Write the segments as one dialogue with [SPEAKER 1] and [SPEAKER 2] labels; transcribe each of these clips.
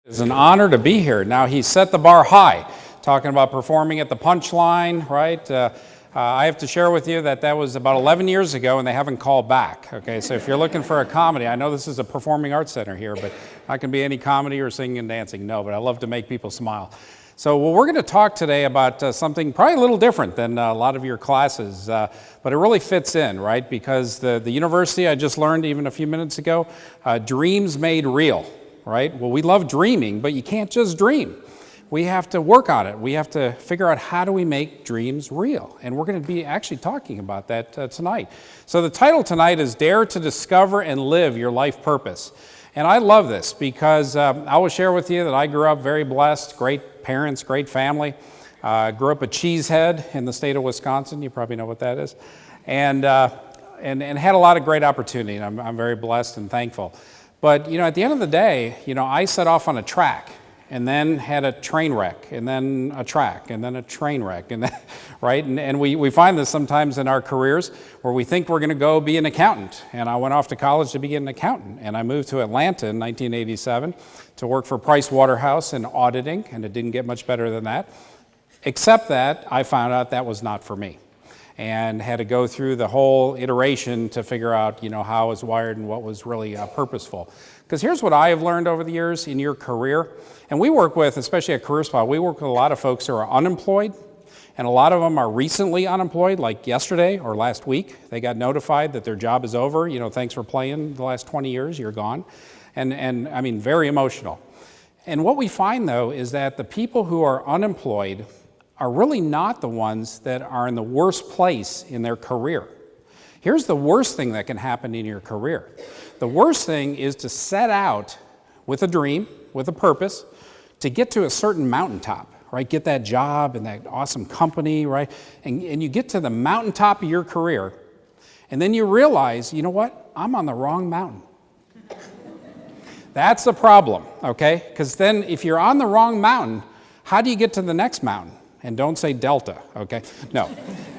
[SPEAKER 1] It's an honor to be here. Now, he set the bar high, talking about performing at the Punchline, right? I have to share with you that was about 11 years ago, and they haven't called back, okay? So if you're looking for a comedy, I know this is a performing arts center here, but I can be any comedy or singing and dancing. No, but I love to make people smile. So we're going to talk today about something probably a little different than a lot of your classes, but it really fits in, right? Because the university, I just learned even a few minutes ago, dreams made real. Right? Well, we love dreaming, but you can't just dream. We have to work on it. We have to figure out how do we make dreams real. And we're going to be actually talking about that tonight. So the title tonight is Dare to Discover and Live Your Life Purpose. And I love this because I will share with you that I grew up very blessed, great parents, great family. Grew up a cheesehead in the state of Wisconsin. You probably know what that is. And had a lot of great opportunity. And I'm very blessed and thankful. But, at the end of the day, I set off on a track and then had a train wreck and then a track and then a train wreck, and then, right? And we find this sometimes in our careers where we think we're going to go be an accountant. And I went off to college to be an accountant. And I moved to Atlanta in 1987 to work for Price Waterhouse in auditing, and it didn't get much better than that. Except that I found out that was not for me, and had to go through the whole iteration to figure out, how I was wired and what was really purposeful. Because here's what I have learned over the years in your career, and we work with, especially at Career Spot, we work with a lot of folks who are unemployed, and a lot of them are recently unemployed, like yesterday or last week. They got notified that their job is over. Thanks for playing the last 20 years, you're gone. And I mean, very emotional. And what we find, though, is that the people who are unemployed are really not the ones that are in the worst place in their career. Here's the worst thing that can happen in your career. The worst thing is to set out with a dream, with a purpose, to get to a certain mountaintop, right? Get that job and that awesome company, right? And you get to the mountaintop of your career, and then you realize, you know what? I'm on the wrong mountain. That's the problem, okay? Because then if you're on the wrong mountain, how do you get to the next mountain? And don't say delta, okay? No.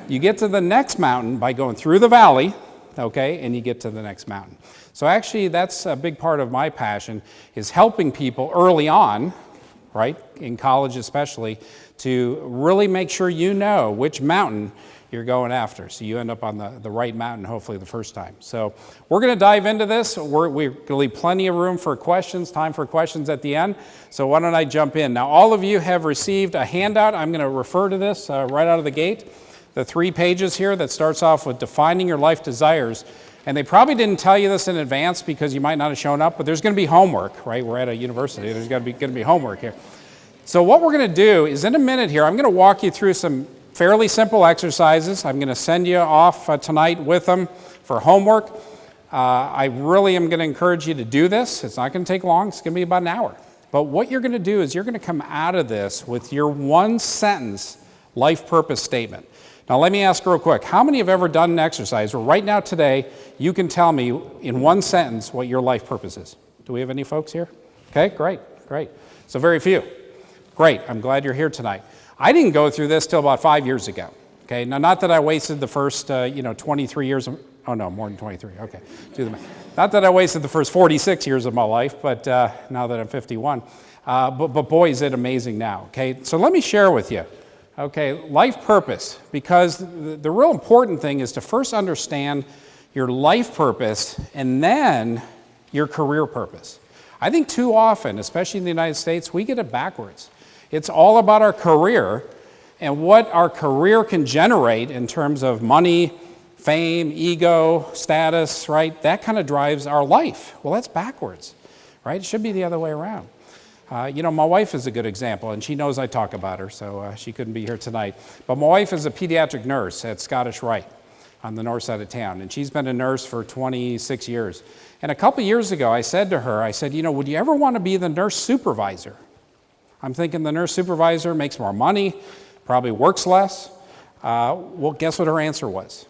[SPEAKER 1] You get to the next mountain by going through the valley, okay, and you get to the next mountain. So actually, that's a big part of my passion, is helping people early on, right, in college especially, to really make sure you know which mountain you're going after, so you end up on the right mountain, hopefully the first time. So we're going to dive into this. We're going to leave plenty of room for questions, time for questions at the end. So why don't I jump in? Now, all of you have received a handout. I'm going to refer to this right out of the gate. The 3 pages here that starts off with defining your life desires. And they probably didn't tell you this in advance because you might not have shown up, but there's going to be homework, right? We're at a university. There's going to be homework here. So what we're going to do is in a minute here, I'm going to walk you through some fairly simple exercises. I'm going to send you off tonight with them for homework. I really am going to encourage you to do this. It's not going to take long. It's going to be about an hour. But what you're going to do is you're going to come out of this with your 1-sentence life purpose statement. Now, let me ask real quick. How many have ever done an exercise where right now today you can tell me in 1 sentence what your life purpose is? Do we have any folks here? Okay, great. So very few. Great. I'm glad you're here tonight. I didn't go through this till about 5 years ago, okay? Now, not that I wasted the first, 23 years of, oh no, more than 23, okay. Do the math. Not that I wasted the first 46 years of my life, but now that I'm 51. But boy, is it amazing now, okay? So let me share with you, okay, life purpose, because the real important thing is to first understand your life purpose and then your career purpose. I think too often, especially in the United States, we get it backwards. It's all about our career and what our career can generate in terms of money, fame, ego, status, right? That kind of drives our life. Well, that's backwards, right? It should be the other way around. My wife is a good example, and she knows I talk about her, so she couldn't be here tonight. But my wife is a pediatric nurse at Scottish Rite on the north side of town, and she's been a nurse for 26 years. And a couple years ago, I said to her, would you ever want to be the nurse supervisor? I'm thinking the nurse supervisor makes more money, probably works less. Well, guess what her answer was?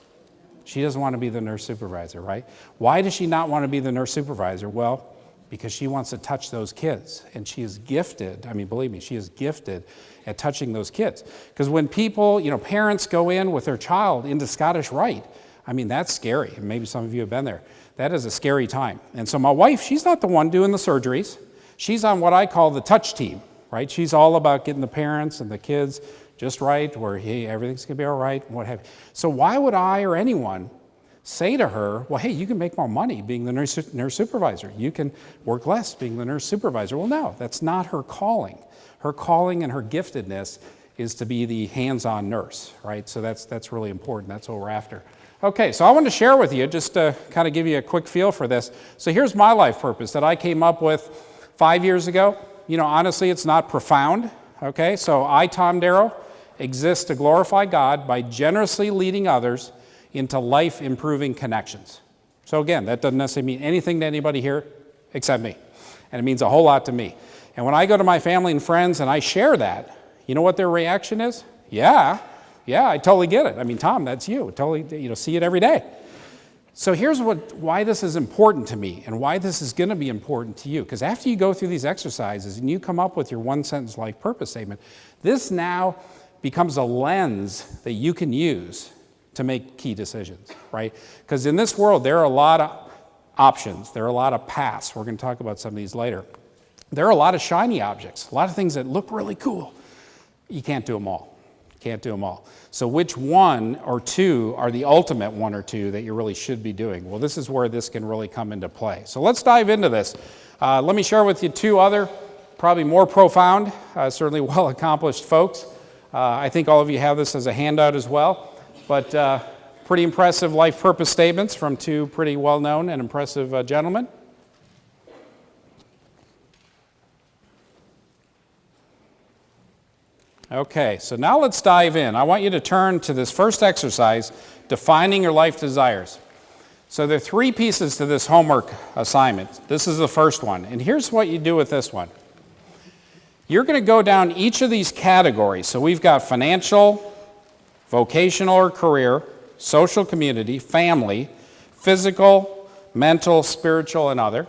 [SPEAKER 1] She doesn't want to be the nurse supervisor, right? Why does she not want to be the nurse supervisor? Well, because she wants to touch those kids. And she is gifted, believe me, she is gifted at touching those kids. Because when people, parents go in with their child into Scottish Rite, that's scary. And maybe some of you have been there. That is a scary time. And so my wife, she's not the one doing the surgeries. She's on what I call the touch team, right? She's all about getting the parents and the kids just right, where, hey, everything's going to be all right, and what have you. So why would I or anyone say to her, well, hey, you can make more money being the nurse supervisor. You can work less being the nurse supervisor. Well, no, that's not her calling. Her calling and her giftedness is to be the hands-on nurse, right? So that's really important. That's what we're after. Okay, so I want to share with you, just to kind of give you a quick feel for this. So here's my life purpose that I came up with 5 years ago. You know, honestly, it's not profound, okay? So I, Tom Darrow, exist to glorify God by generously leading others into life-improving connections. So again, that doesn't necessarily mean anything to anybody here except me. And it means a whole lot to me. And when I go to my family and friends and I share that, you know what their reaction is? Yeah, I totally get it. I mean, Tom, that's you. Totally, see it every day. So here's why this is important to me and why this is going to be important to you. Because after you go through these exercises and you come up with your one-sentence life purpose statement, this now becomes a lens that you can use to make key decisions, right? Because in this world, there are a lot of options. There are a lot of paths. We're going to talk about some of these later. There are a lot of shiny objects, a lot of things that look really cool. You can't do them all. Can't do them all. So which one or two are the ultimate one or two that you really should be doing? Well, this is where this can really come into play. So let's dive into this. Let me share with you two other, probably more profound, certainly well-accomplished folks. I think all of you have this as a handout as well. But pretty impressive life purpose statements from two pretty well-known and impressive gentlemen. Okay, so now let's dive in. I want you to turn to this first exercise, defining your life desires. So there are three pieces to this homework assignment. This is the first one, and here's what you do with this one. You're going to go down each of these categories. So we've got financial, vocational or career, social community, family, physical, mental, spiritual, and other.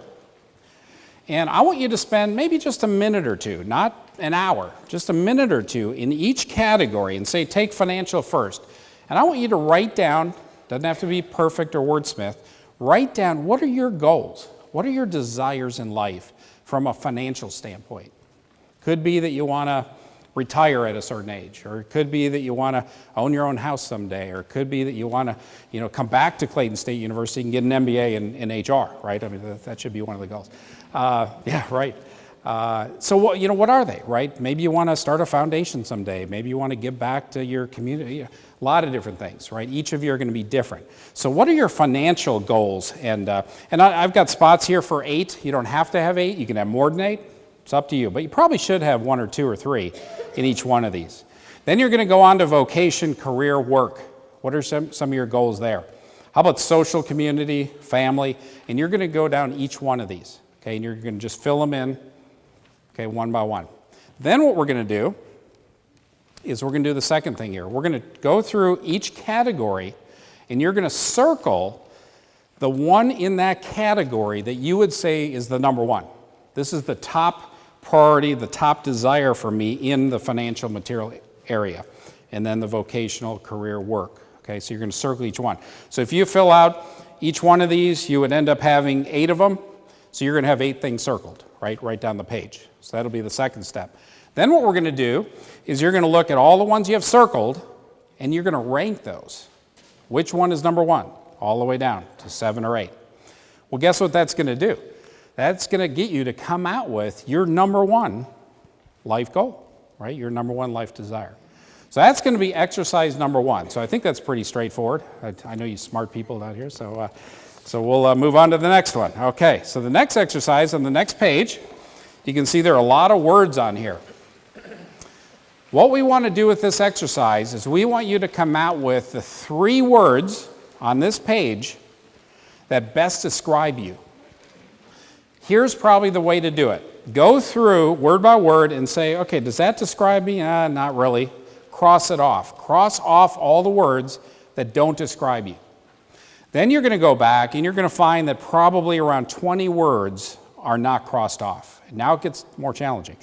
[SPEAKER 1] And I want you to spend maybe just a minute or two, not an hour, just a minute or two in each category and say, take financial first. And I want you to write down, doesn't have to be perfect or wordsmith, write down what are your goals? What are your desires in life from a financial standpoint? Could be that you want to retire at a certain age, or it could be that you want to own your own house someday, or it could be that you want to, come back to Clayton State University and get an MBA in HR, right? I mean, that should be one of the goals. Yeah, right. So what are they, right? Maybe you want to start a foundation someday. Maybe you want to give back to your community. A lot of different things, right? Each of you are going to be different. So what are your financial goals? And I've got spots here for 8. You don't have to have 8. You can have more than 8. It's up to you. But you probably should have 1 or 2 or 3 in each one of these. Then you're going to go on to vocation, career, work. What are some of your goals there? How about social community, family? And you're going to go down each one of these, okay? And you're going to just fill them in, okay, one by one. Then what we're going to do is we're going to do the second thing here. We're going to go through each category, and you're going to circle the one in that category that you would say is the number one. This is the top priority, the top desire for me in the financial material area, and then the vocational career work. Okay, so you're going to circle each one. So if you fill out each one of these, you would end up having 8 of them. So you're going to have 8 things circled, right down the page. So that'll be the second step. Then what we're going to do is you're going to look at all the ones you have circled, and you're going to rank those. Which one is number 1? All the way down to 7 or 8. Well, guess what that's going to do? That's going to get you to come out with your number 1 life goal, right? Your number 1 life desire. So that's going to be exercise number 1. So I think that's pretty straightforward. I know you smart people out here, so we'll move on to the next one. Okay, so the next exercise on the next page, you can see there are a lot of words on here. What we want to do with this exercise is we want you to come out with the 3 words on this page that best describe you. Here's probably the way to do it. Go through word by word and say, okay, does that describe me? Not really. Cross it off. Cross off all the words that don't describe you. Then you're going to go back and you're going to find that probably around 20 words are not crossed off. And now it gets more challenging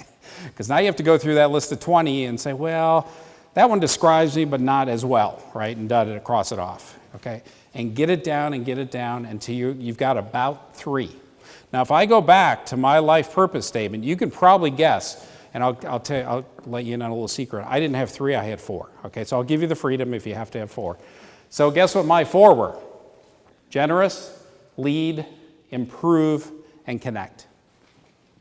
[SPEAKER 1] because now you have to go through that list of 20 and say, well, that one describes me but not as well, right? And cross it off, okay? And get it down until you've got about 3. Now, if I go back to my life purpose statement, you can probably guess, and I'll let you in on a little secret. I didn't have 3, I had 4. Okay, so I'll give you the freedom if you have to have 4. So guess what my 4 were? Generous, lead, improve, and connect.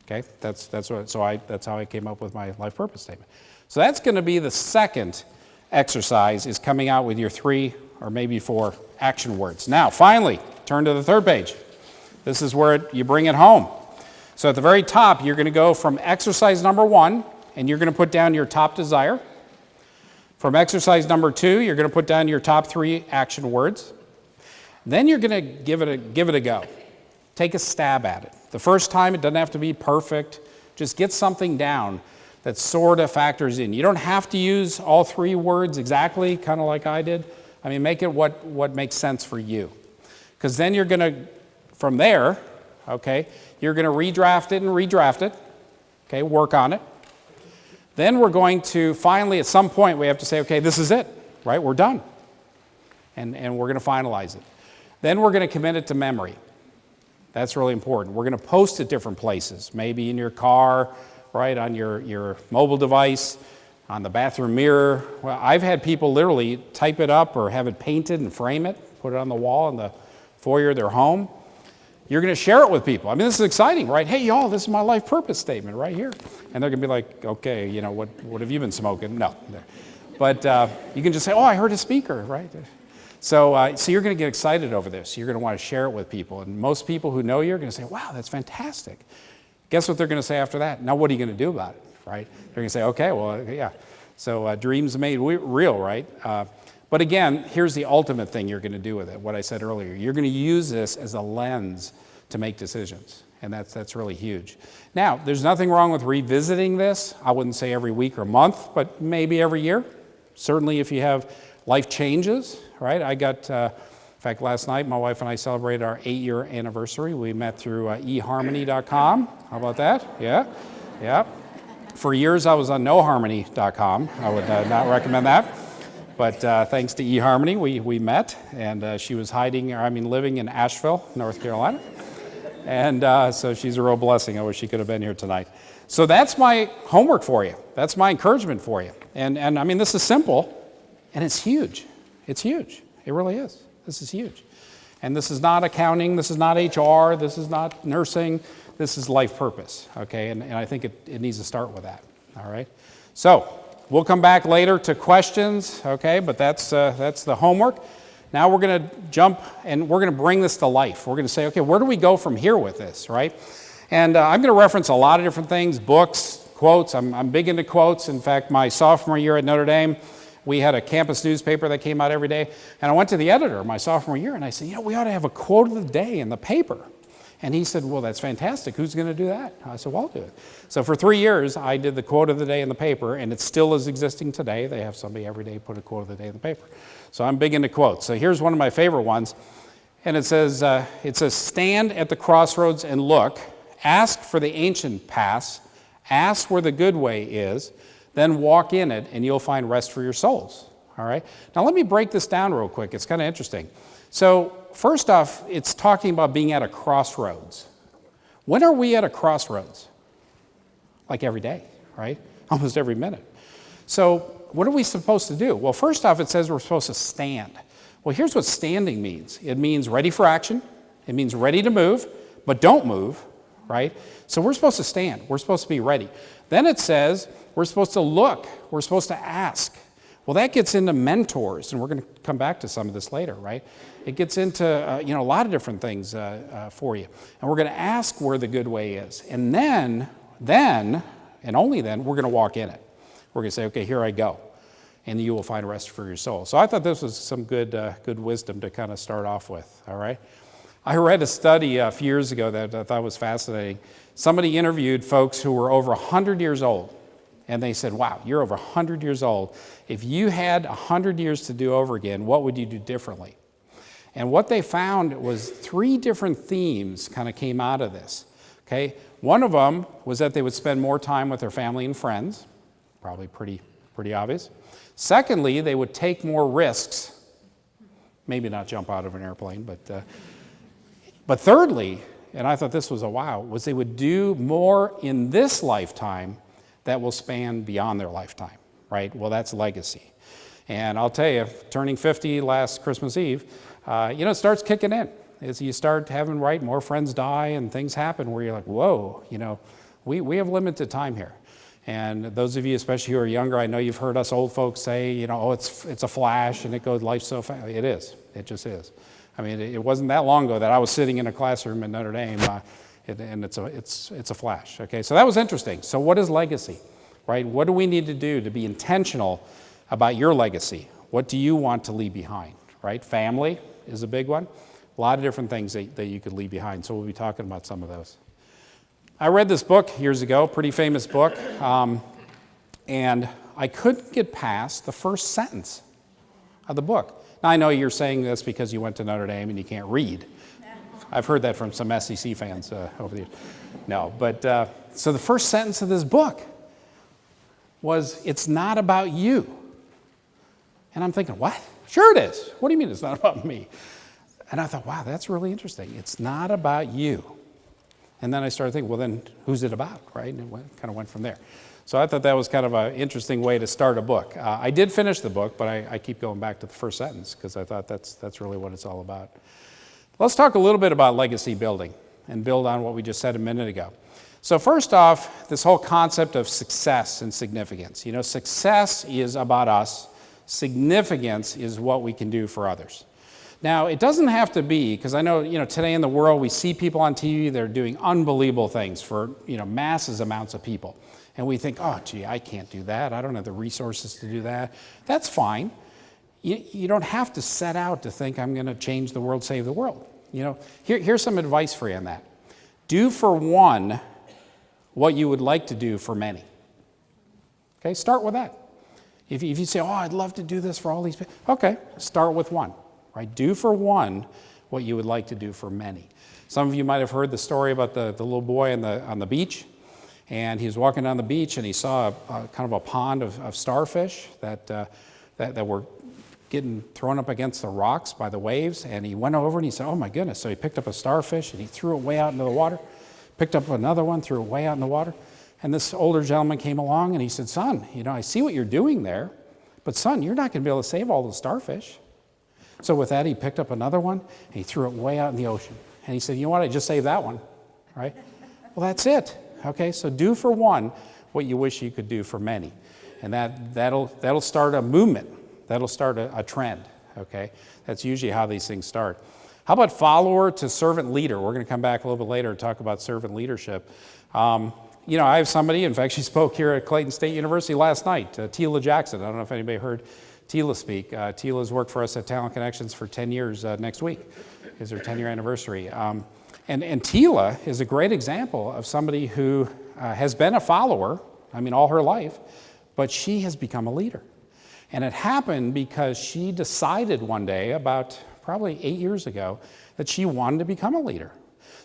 [SPEAKER 1] Okay, that's how I came up with my life purpose statement. So that's going to be the second exercise, is coming out with your 3 or maybe 4 action words. Now, finally, turn to the third page. This is where you bring it home. So at the very top, you're going to go from exercise number 1, and you're going to put down your top desire. From exercise number 2, you're going to put down your top 3 action words. Then you're going to give it a go. Take a stab at it. The first time, it doesn't have to be perfect. Just get something down that sort of factors in. You don't have to use all 3 words exactly, kind of like I did. I mean, make it what makes sense for you. Because then you're going to, from there, okay, you're going to redraft it, okay, work on it. Then we're going to finally, at some point, we have to say, okay, this is it, right? We're done. And we're going to finalize it. Then we're going to commit it to memory. That's really important. We're going to post it different places, maybe in your car, right, on your mobile device, on the bathroom mirror. Well, I've had people literally type it up or have it painted and frame it, put it on the wall in the foyer of their home. You're going to share it with people. I mean, this is exciting, right? Hey, y'all, this is my life purpose statement right here. And they're going to be like, okay, you know, what have you been smoking? No. But you can just say, oh, I heard a speaker, right? So you're going to get excited over this. You're going to want to share it with people. And most people who know you are going to say, wow, that's fantastic. Guess what they're going to say after that? Now, what are you going to do about it, right? They're going to say, okay, well, yeah. So dreams made real, right? But again, here's the ultimate thing you're going to do with it, what I said earlier. You're going to use this as a lens to make decisions, and that's really huge. Now, there's nothing wrong with revisiting this. I wouldn't say every week or month, but maybe every year. Certainly if you have life changes, right? I got, in fact, last night, my wife and I celebrated our 8-year anniversary. We met through eharmony.com. How about that? Yeah. For years, I was on noharmony.com. I would not recommend that. But thanks to eHarmony, we met, and she was living in Asheville, North Carolina. And so she's a real blessing. I wish she could have been here tonight. So that's my homework for you. That's my encouragement for you. And I mean, this is simple, and it's huge. It's huge. It really is. This is huge. And this is not accounting. This is not HR. This is not nursing. This is life purpose, okay? And I think it needs to start with that, all right? So we'll come back later to questions, okay? But that's the homework. Now we're going to jump, and we're going to bring this to life. We're going to say, okay, where do we go from here with this, right? And I'm going to reference a lot of different things, books, quotes. I'm big into quotes. In fact, my sophomore year at Notre Dame, we had a campus newspaper that came out every day. And I went to the editor my sophomore year, and I said, we ought to have a quote of the day in the paper. And he said, well, that's fantastic. Who's going to do that? I said, well, I'll do it. So for 3 years, I did the quote of the day in the paper, and it still is existing today. They have somebody every day put a quote of the day in the paper. So I'm big into quotes. So here's one of my favorite ones. And it says, stand at the crossroads and look, ask for the ancient path, ask where the good way is, then walk in it, and you'll find rest for your souls. All right? Now let me break this down real quick. It's kind of interesting. So first off, it's talking about being at a crossroads. When are we at a crossroads? Like every day, right? Almost every minute. So what are we supposed to do? Well, first off, it says we're supposed to stand. Well, here's what standing means. It means ready for action. It means ready to move, but don't move, right? So we're supposed to stand. We're supposed to be ready. Then it says we're supposed to look. We're supposed to ask. Well, that gets into mentors, and we're going to come back to some of this later, right? It gets into a lot of different things for you. And we're going to ask where the good way is. And then, and only then, we're going to walk in it. We're going to say, okay, here I go. And you will find rest for your soul. So I thought this was some good wisdom to kind of start off with, all right? I read a study a few years ago that I thought was fascinating. Somebody interviewed folks who were over 100 years old. And they said, wow, you're over 100 years old. If you had 100 years to do over again, what would you do differently? And what they found was 3 different themes kind of came out of this. Okay, one of them was that they would spend more time with their family and friends, probably pretty obvious. Secondly, they would take more risks, maybe not jump out of an airplane, but thirdly, and I thought this was a wow, was they would do more in this lifetime that will span beyond their lifetime, right? Well, that's legacy. And I'll tell you, turning 50 last Christmas Eve, it starts kicking in. As you start having, more friends die and things happen where you're like, whoa, we have limited time here. And those of you, especially who are younger, I know you've heard us old folks say, it's a flash and it goes, life's so fast. It is. It just is. I mean, it wasn't that long ago that I was sitting in a classroom at Notre Dame, and it's a flash. Okay, so that was interesting. So what is legacy, right? What do we need to do to be intentional about your legacy? What do you want to leave behind, right? Family is a big one. A lot of different things that you could leave behind. So we'll be talking about some of those. I read this book years ago, pretty famous book, and I couldn't get past the first sentence of the book. Now, I know you're saying this because you went to Notre Dame and you can't read. I've heard that from some SEC fans over the years. No, but so the first sentence of this book was, it's not about you. And I'm thinking, what? Sure it is. What do you mean it's not about me? And I thought, wow, that's really interesting. It's not about you. And then I started thinking, well, then who's it about, right? And it kind of went from there. So I thought that was kind of an interesting way to start a book. I did finish the book, but I keep going back to the first sentence because I thought that's really what it's all about. Let's talk a little bit about legacy building and build on what we just said a minute ago. So first off, this whole concept of success and significance. Success is about us. Significance is what we can do for others. Now, it doesn't have to be, because I know, today in the world, we see people on TV, they're doing unbelievable things for, masses amounts of people. And we think, oh, gee, I can't do that. I don't have the resources to do that. That's fine. You don't have to set out to think I'm going to change the world, save the world. Here's some advice for you on that. Do for one what you would like to do for many. Okay, start with that. If you say, oh, I'd love to do this for all these people, okay, start with one. Right? Do for one what you would like to do for many. Some of you might have heard the story about the little boy on the beach, and he was walking down the beach and he saw kind of a pond of starfish that were getting thrown up against the rocks by the waves, and he went over and he said, oh my goodness. So he picked up a starfish and he threw it way out into the water, picked up another one, threw it way out in the water, and this older gentleman came along and he said, son, I see what you're doing there, but son, you're not going to be able to save all those starfish. So with that, he picked up another one, and he threw it way out in the ocean. And he said, you know what, I just saved that one, right? Well, that's it, okay? So do for one what you wish you could do for many. And that'll start a movement. That'll start a trend, okay? That's usually how these things start. How about follower to servant leader? We're going to come back a little bit later and talk about servant leadership. I have somebody, in fact, she spoke here at Clayton State University last night, Tila Jackson. I don't know if anybody heard Tila speak. Tila's worked for us at Talent Connections for 10 years next week. Is her 10-year anniversary. And Tila is a great example of somebody who has been a follower, all her life, but she has become a leader. And it happened because she decided one day, about probably 8 years ago, that she wanted to become a leader.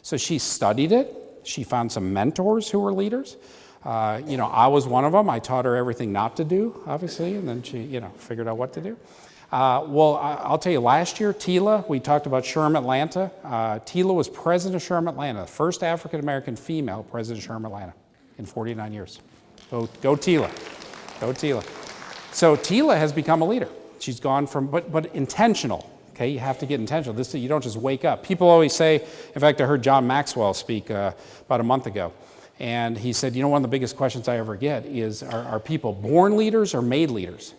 [SPEAKER 1] So she studied it. She found some mentors who were leaders. I was one of them. I taught her everything not to do, obviously, and then she, figured out what to do. I'll tell you, last year, Tila, we talked about SHRM Atlanta. Tila was president of SHRM Atlanta, the first African-American female president of SHRM Atlanta in 49 years. Go Tila. Go Tila. So Tila has become a leader. She's gone from, but intentional. Okay, you have to get intentional. You don't just wake up. People always say, in fact, I heard John Maxwell speak about a month ago. And he said, one of the biggest questions I ever get is, are people born leaders or made leaders?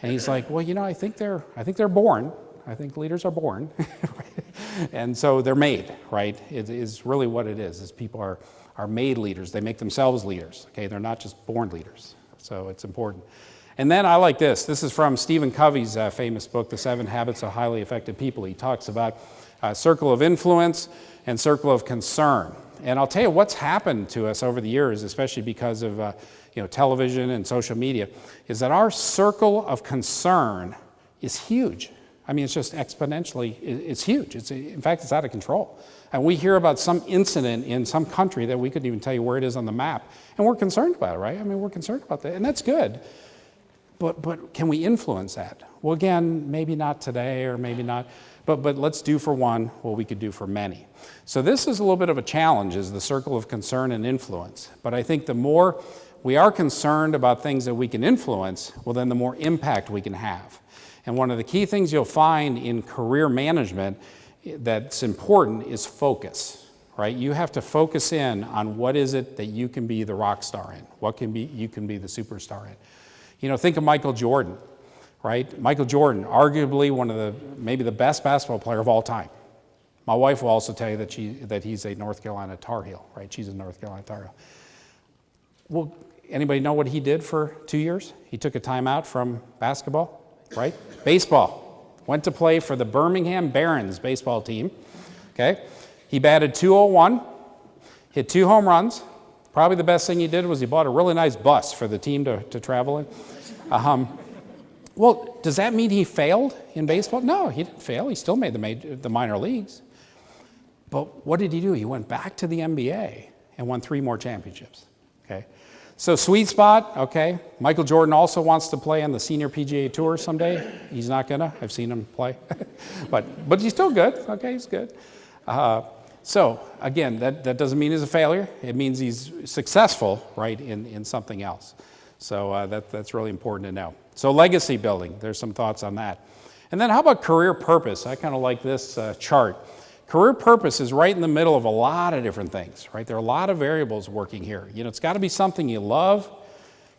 [SPEAKER 1] And he's like, well, I think they're born. I think leaders are born. And so they're made, right? It is really what it is people are made leaders. They make themselves leaders, okay? They're not just born leaders. So it's important. And then I like this. This is from Stephen Covey's famous book, The 7 Habits of Highly Effective People. He talks about circle of influence and circle of concern. And I'll tell you what's happened to us over the years, especially because of television and social media, is that our circle of concern is huge. It's just exponentially, it's huge. In fact, it's out of control. And we hear about some incident in some country that we couldn't even tell you where it is on the map, and we're concerned about it, right? We're concerned about that, and that's good. But can we influence that? Well, again, maybe not today, or maybe not. But let's do for one what we could do for many. So this is a little bit of a challenge, is the circle of concern and influence. But I think the more we are concerned about things that we can influence, well, then the more impact we can have. And one of the key things you'll find in career management that's important is focus, right? You have to focus in on what is it that you can be the rock star in, you can be the superstar in. You know, think of Michael Jordan, right? Michael Jordan, arguably maybe the best basketball player of all time. My wife will also tell you that he's a North Carolina Tar Heel, right? She's a North Carolina Tar Heel. Well, anybody know what he did for 2 years? He took a timeout from basketball, right? Baseball. Went to play for the Birmingham Barons baseball team, okay? He batted .201, hit 2 home runs. Probably the best thing he did was he bought a really nice bus for the team to travel in. Well, does that mean he failed in baseball? No, he didn't fail. He still made the minor leagues. But what did he do? He went back to the NBA and won 3 more championships, okay? So sweet spot, okay? Michael Jordan also wants to play on the Senior PGA Tour someday. He's not gonna. I've seen him play. but he's still good, okay? He's good. So again, that doesn't mean he's a failure. It means he's successful, right, in something else. So that's really important to know. So legacy building, there's some thoughts on that. And then how about career purpose? I kind of like this chart. Career purpose is right in the middle of a lot of different things, right? There are a lot of variables working here. You know, it's got to be something you love,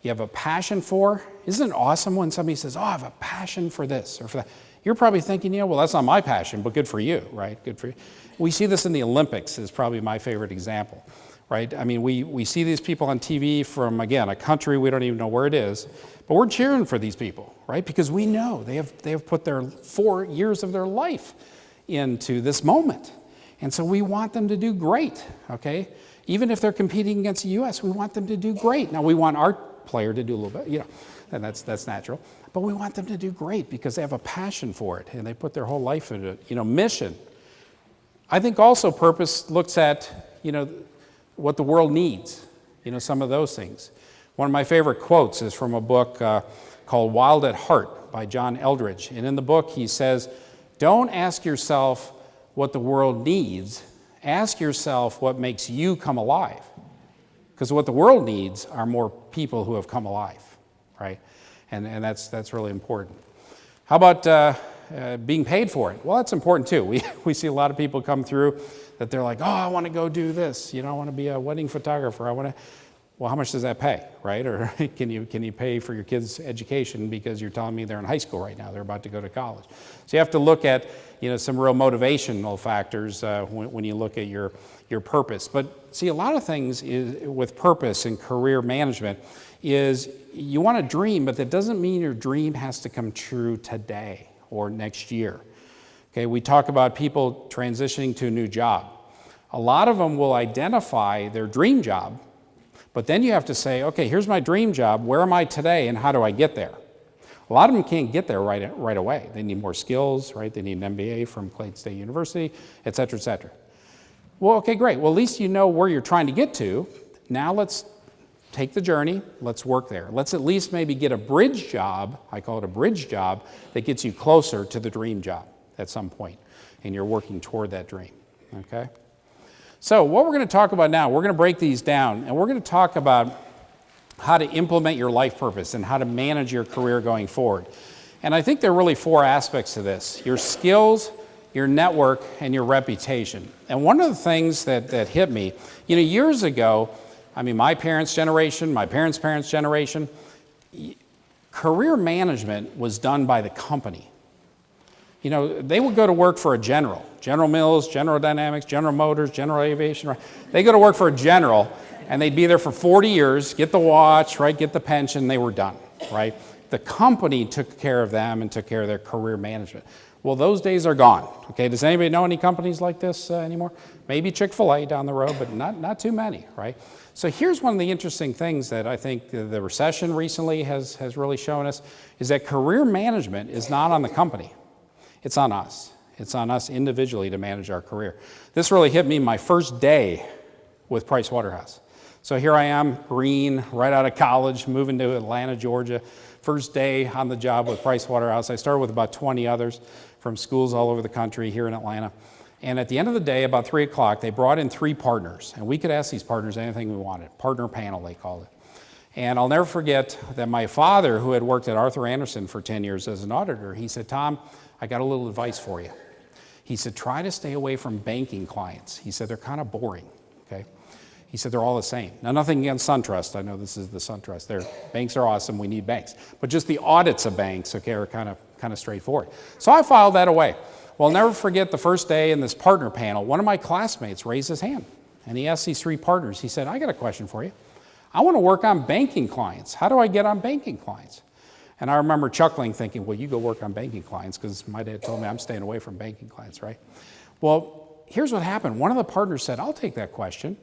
[SPEAKER 1] you have a passion for. Isn't it awesome when somebody says, oh, I have a passion for this or for that? You're probably thinking, well, that's not my passion, but good for you, right? Good for you. We see this in the Olympics is probably my favorite example, right? I mean, we see these people on TV from, again, a country we don't even know where it is, but we're cheering for these people, right? Because we know they have put their 4 years of their life into this moment. And so we want them to do great, okay? Even if they're competing against the U.S., we want them to do great. Now, we want our player to do a little bit, and that's natural. But we want them to do great because they have a passion for it, and they put their whole life into it. Mission. I think also purpose looks at, what the world needs, some of those things. One of my favorite quotes is from a book called Wild at Heart by John Eldredge. And in the book, he says, don't ask yourself what the world needs. Ask yourself what makes you come alive. Because what the world needs are more people who have come alive, right? And that's really important. How about being paid for it? Well, that's important too. We see a lot of people come through that they're like, oh, I want to go do this. I want to be a wedding photographer. Well, how much does that pay, right? Or can you pay for your kids' education because you're telling me they're in high school right now, they're about to go to college. So you have to look at some real motivational factors when you look at your purpose. But see, a lot of things with purpose and career management is you want to dream, but that doesn't mean your dream has to come true today or next year. Okay, we talk about people transitioning to a new job. A lot of them will identify their dream job, but then you have to say, okay, here's my dream job, where am I today and how do I get there? A lot of them can't get there right away. They need more skills, right? They need an MBA from Clayton State University, et cetera, et cetera. Well, okay, great. Well, at least you know where you're trying to get to. Now let's take the journey, let's work there. Let's at least maybe get a bridge job, I call it a bridge job, that gets you closer to the dream job at some point, and you're working toward that dream, okay? So what we're going to talk about now, we're going to break these down, and we're going to talk about how to implement your life purpose and how to manage your career going forward. And I think there are really 4 aspects to this: your skills, your network, and your reputation. And one of the things that hit me, years ago, my parents' generation, my parents' parents' generation, career management was done by the company. They would go to work for a General Mills, General Dynamics, General Motors, General Aviation. They go to work for a general, and they'd be there for 40 years, get the watch, right, get the pension, they were done, right? The company took care of them and took care of their career management. Well, those days are gone, okay? Does anybody know any companies like this anymore? Maybe Chick-fil-A down the road, but not too many, right? So here's one of the interesting things that I think the recession recently has really shown us, is that career management is not on the company. It's on us. It's on us individually to manage our career. This really hit me my first day with Price Waterhouse. So here I am, green, right out of college, moving to Atlanta, Georgia. First day on the job with Price Waterhouse. I started with about 20 others from schools all over the country here in Atlanta. And at the end of the day, about 3 o'clock, they brought in 3 partners. And we could ask these partners anything we wanted. Partner panel, they called it. And I'll never forget that my father, who had worked at Arthur Andersen for 10 years as an auditor, he said, Tom, I got a little advice for you. He said, try to stay away from banking clients. He said, they're kind of boring, okay? He said, they're all the same. Now, nothing against SunTrust. I know this is the SunTrust. Banks are awesome. We need banks. But just the audits of banks, okay, are kind of straightforward. So I filed that away. Well, I'll never forget the first day in this partner panel, one of my classmates raised his hand. And he asked these 3 partners, he said, I got a question for you. I want to work on banking clients. How do I get on banking clients? And I remember chuckling, thinking, well, you go work on banking clients, because my dad told me I'm staying away from banking clients, right? Well, here's what happened. One of the partners said, I'll take that question.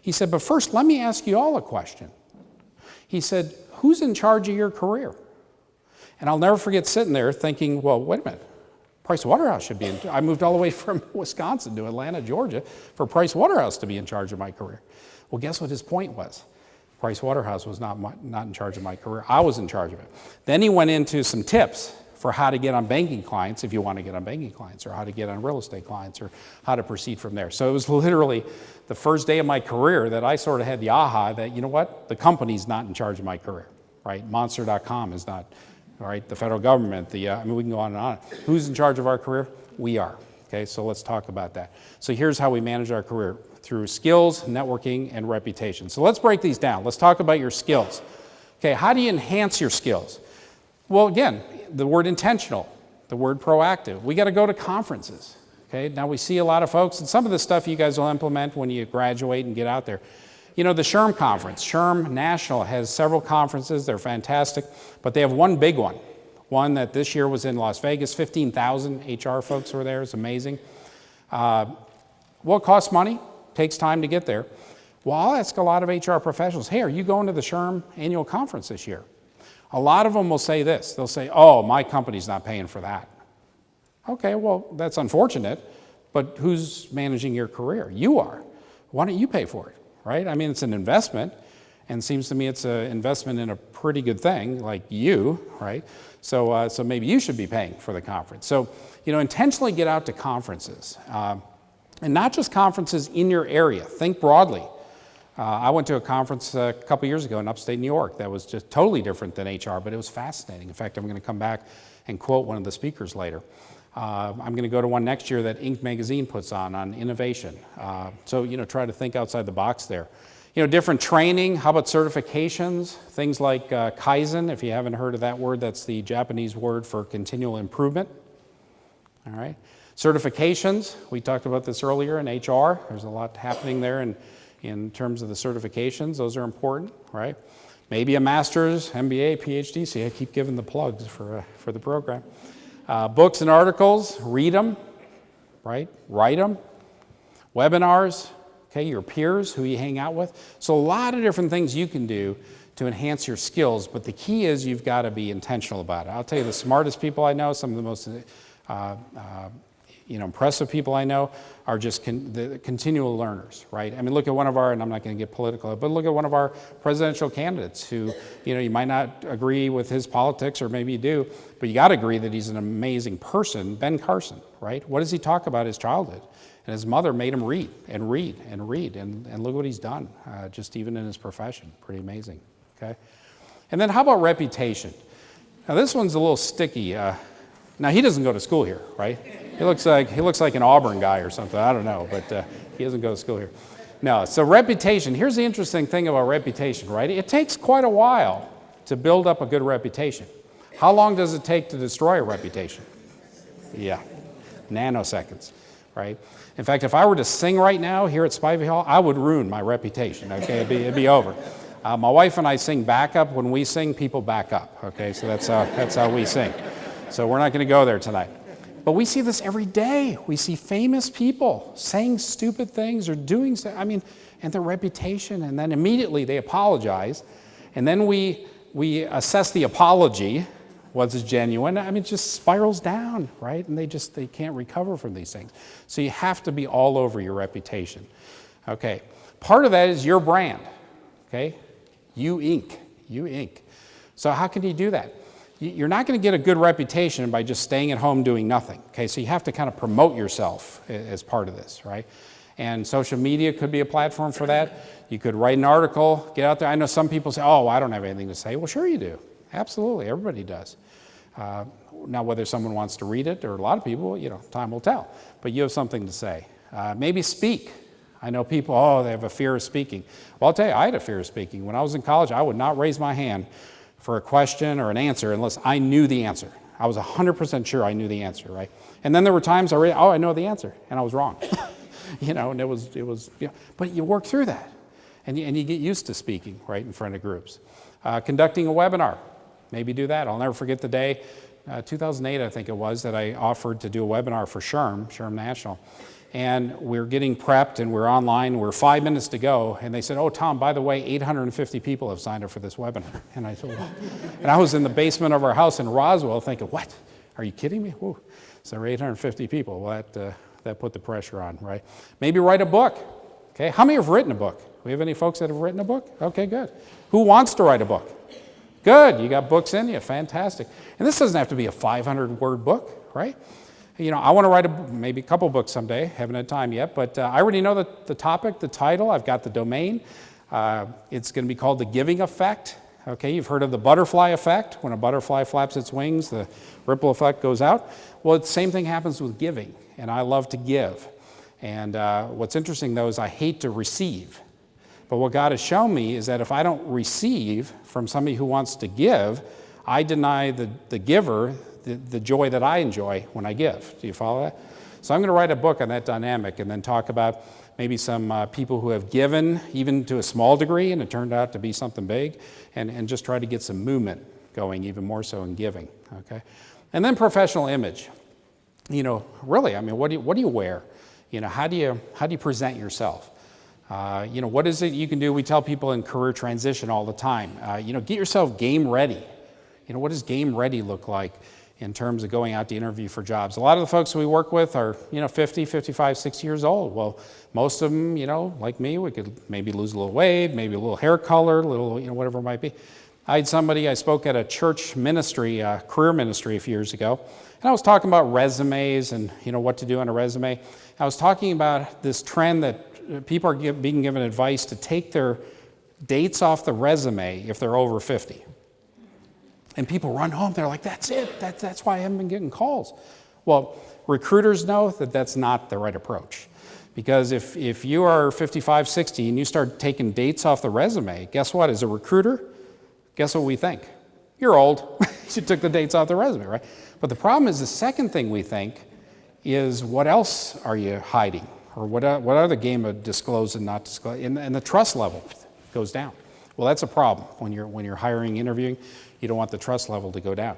[SPEAKER 1] He said, but first, let me ask you all a question. He said, who's in charge of your career? And I'll never forget sitting there thinking, well, wait a minute. Price Waterhouse should be in. I moved all the way from Wisconsin to Atlanta, Georgia, for Price Waterhouse to be in charge of my career. Well, guess what his point was? Price Waterhouse was not in charge of my career. I was in charge of it. Then he went into some tips for how to get on banking clients, if you want to get on banking clients, or how to get on real estate clients, or how to proceed from there. So it was literally the first day of my career that I sort of had the aha that, you know what, the company's not in charge of my career, right? Monster.com is not, right? The federal government, we can go on and on. Who's in charge of our career? We are, okay? So let's talk about that. So here's how we manage our career, through skills, networking, and reputation. So let's break these down. Let's talk about your skills. Okay, how do you enhance your skills? Well, again, the word intentional, the word proactive. We got to go to conferences. Okay, now we see a lot of folks, and some of the stuff you guys will implement when you graduate and get out there. You know, the SHRM conference, SHRM National has several conferences. They're fantastic, but they have one big one. One that this year was in Las Vegas. 15,000 HR folks were there. It's amazing. Well, it costs money. Takes time to get there. Well, I'll ask a lot of HR professionals, hey, are you going to the SHRM annual conference this year? A lot of them will say this. They'll say, oh, my company's not paying for that. Okay, well, that's unfortunate, but who's managing your career? You are. Why don't you pay for it, right? I mean, it's an investment, and it seems to me it's an investment in a pretty good thing, like you, right? So maybe you should be paying for the conference. So, you know, intentionally get out to conferences. And not just conferences in your area. Think broadly. I went to a conference a couple years ago in upstate New York that was just totally different than HR, but it was fascinating. In fact, I'm going to come back and quote one of the speakers later. I'm going to go to one next year that Inc. magazine puts on innovation. So, you know, try to think outside the box there. You know, different training. How about certifications? Things like Kaizen, if you haven't heard of that word, that's the Japanese word for continual improvement. All right. Certifications, we talked about this earlier in HR. There's a lot happening there in terms of the certifications. Those are important, right? Maybe a master's, MBA, PhD. See, I keep giving the plugs for the program. Books and articles, read them, right? Write them. Webinars, okay, your peers, who you hang out with. So a lot of different things you can do to enhance your skills, but the key is you've got to be intentional about it. I'll tell you, the smartest people I know, some of the most impressive people I know are just the continual learners, right? I mean, look at one of our, and I'm not going to get political, but look at one of our presidential candidates who, you know, you might not agree with his politics, or maybe you do, but you got to agree that he's an amazing person, Ben Carson, right? What does he talk about his childhood? And his mother made him read and read and read, and look what he's done, just even in his profession. Pretty amazing, okay? And then how about reputation? Now, this one's a little sticky. Now, he doesn't go to school here, right? He looks like an Auburn guy or something. I don't know, but he doesn't go to school here. No, so reputation. Here's the interesting thing about reputation, right? It takes quite a while to build up a good reputation. How long does it take to destroy a reputation? Yeah, nanoseconds, right? In fact, if I were to sing right now here at Spivey Hall, I would ruin my reputation, okay? It'd be over. My wife and I sing backup. When we sing, people back up, okay? So that's how we sing. So we're not going to go there tonight. But we see this every day. We see famous people saying stupid things or doing, and their reputation, and then immediately they apologize. And then we assess the apology, was it genuine? I mean, it just spirals down, right? And they can't recover from these things. So you have to be all over your reputation. Okay, part of that is your brand. okay? You ink. So how can you do that? You're not going to get a good reputation by just staying at home doing nothing, okay? So you have to kind of promote yourself as part of this, right? And social media could be a platform for that. You could write an article, get out there. I know some people say, oh, I don't have anything to say. Well, sure you do. Absolutely, everybody does. Now, whether someone wants to read it or a lot of people, time will tell. But you have something to say. Maybe speak. I know people, they have a fear of speaking. Well, I'll tell you, I had a fear of speaking. When I was in college, I would not raise my hand for a question or an answer unless I knew the answer. I was 100% sure I knew the answer, right? And then there were times I know the answer, and I was wrong. And it was. But you work through that, and you get used to speaking, right, in front of groups. Conducting a webinar, maybe do that. I'll never forget the day, 2008 I think it was, that I offered to do a webinar for SHRM National. And we're getting prepped, and we're online, we're 5 minutes to go, and they said, oh, Tom, by the way, 850 people have signed up for this webinar. And I said, well, and I was in the basement of our house in Roswell thinking, what? Are you kidding me? Whoa. So there are 850 people. Well, that put the pressure on, right? Maybe write a book, okay? How many have written a book? We have any folks that have written a book? Okay, good. Who wants to write a book? Good, you got books in you, fantastic. And this doesn't have to be a 500-word book, right? I want to write maybe a couple books someday, haven't had time yet, but I already know the topic, the title, I've got the domain. It's going to be called The Giving Effect. Okay, you've heard of the butterfly effect. When a butterfly flaps its wings, the ripple effect goes out. Well, the same thing happens with giving, and I love to give. And what's interesting, though, is I hate to receive. But what God has shown me is that if I don't receive from somebody who wants to give, I deny the giver the joy that I enjoy when I give. Do you follow that? So I'm going to write a book on that dynamic and then talk about maybe some people who have given, even to a small degree, and it turned out to be something big, and just try to get some movement going, even more so in giving. Okay, and then professional image. Really, I mean, what do you wear? How do you present yourself? What is it you can do? We tell people in career transition all the time. Get yourself game ready. What does game ready look like in terms of going out to interview for jobs? A lot of the folks we work with are, 50, 55, 60 years old. Well, most of them, like me, we could maybe lose a little weight, maybe a little hair color, a little, whatever it might be. I spoke at a church ministry, career ministry a few years ago, and I was talking about resumes and, what to do on a resume. I was talking about this trend that people are being given advice to take their dates off the resume if they're over 50. And people run home, they're like, that's it, that's why I haven't been getting calls. Well, recruiters know that that's not the right approach. Because if you are 55, 60 and you start taking dates off the resume, guess what? As a recruiter, guess what we think? You're old. You took the dates off the resume, right? But the problem is the second thing we think is, what else are you hiding? Or what other game of disclose and not disclose? And the trust level goes down. Well, that's a problem when you're hiring, interviewing. You don't want the trust level to go down.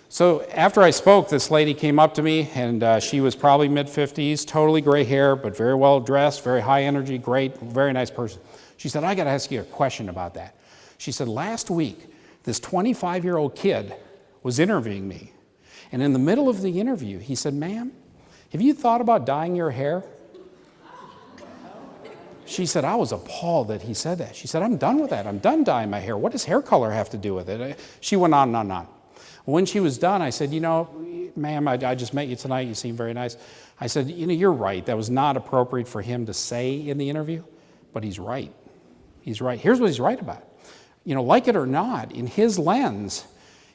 [SPEAKER 1] So after I spoke, this lady came up to me, and she was probably mid-50s, totally gray hair, but very well dressed, very high energy, great, very nice person. She said, I got to ask you a question about that. She said, last week, this 25-year-old kid was interviewing me. And in the middle of the interview, he said, ma'am, have you thought about dyeing your hair? She said, I was appalled that he said that. She said, I'm done with that. I'm done dyeing my hair. What does hair color have to do with it? She went on and on and on. When she was done, I said, ma'am, I just met you tonight. You seem very nice. I said, you're right. That was not appropriate for him to say in the interview, but he's right. He's right. Here's what he's right about. Like it or not, in his lens,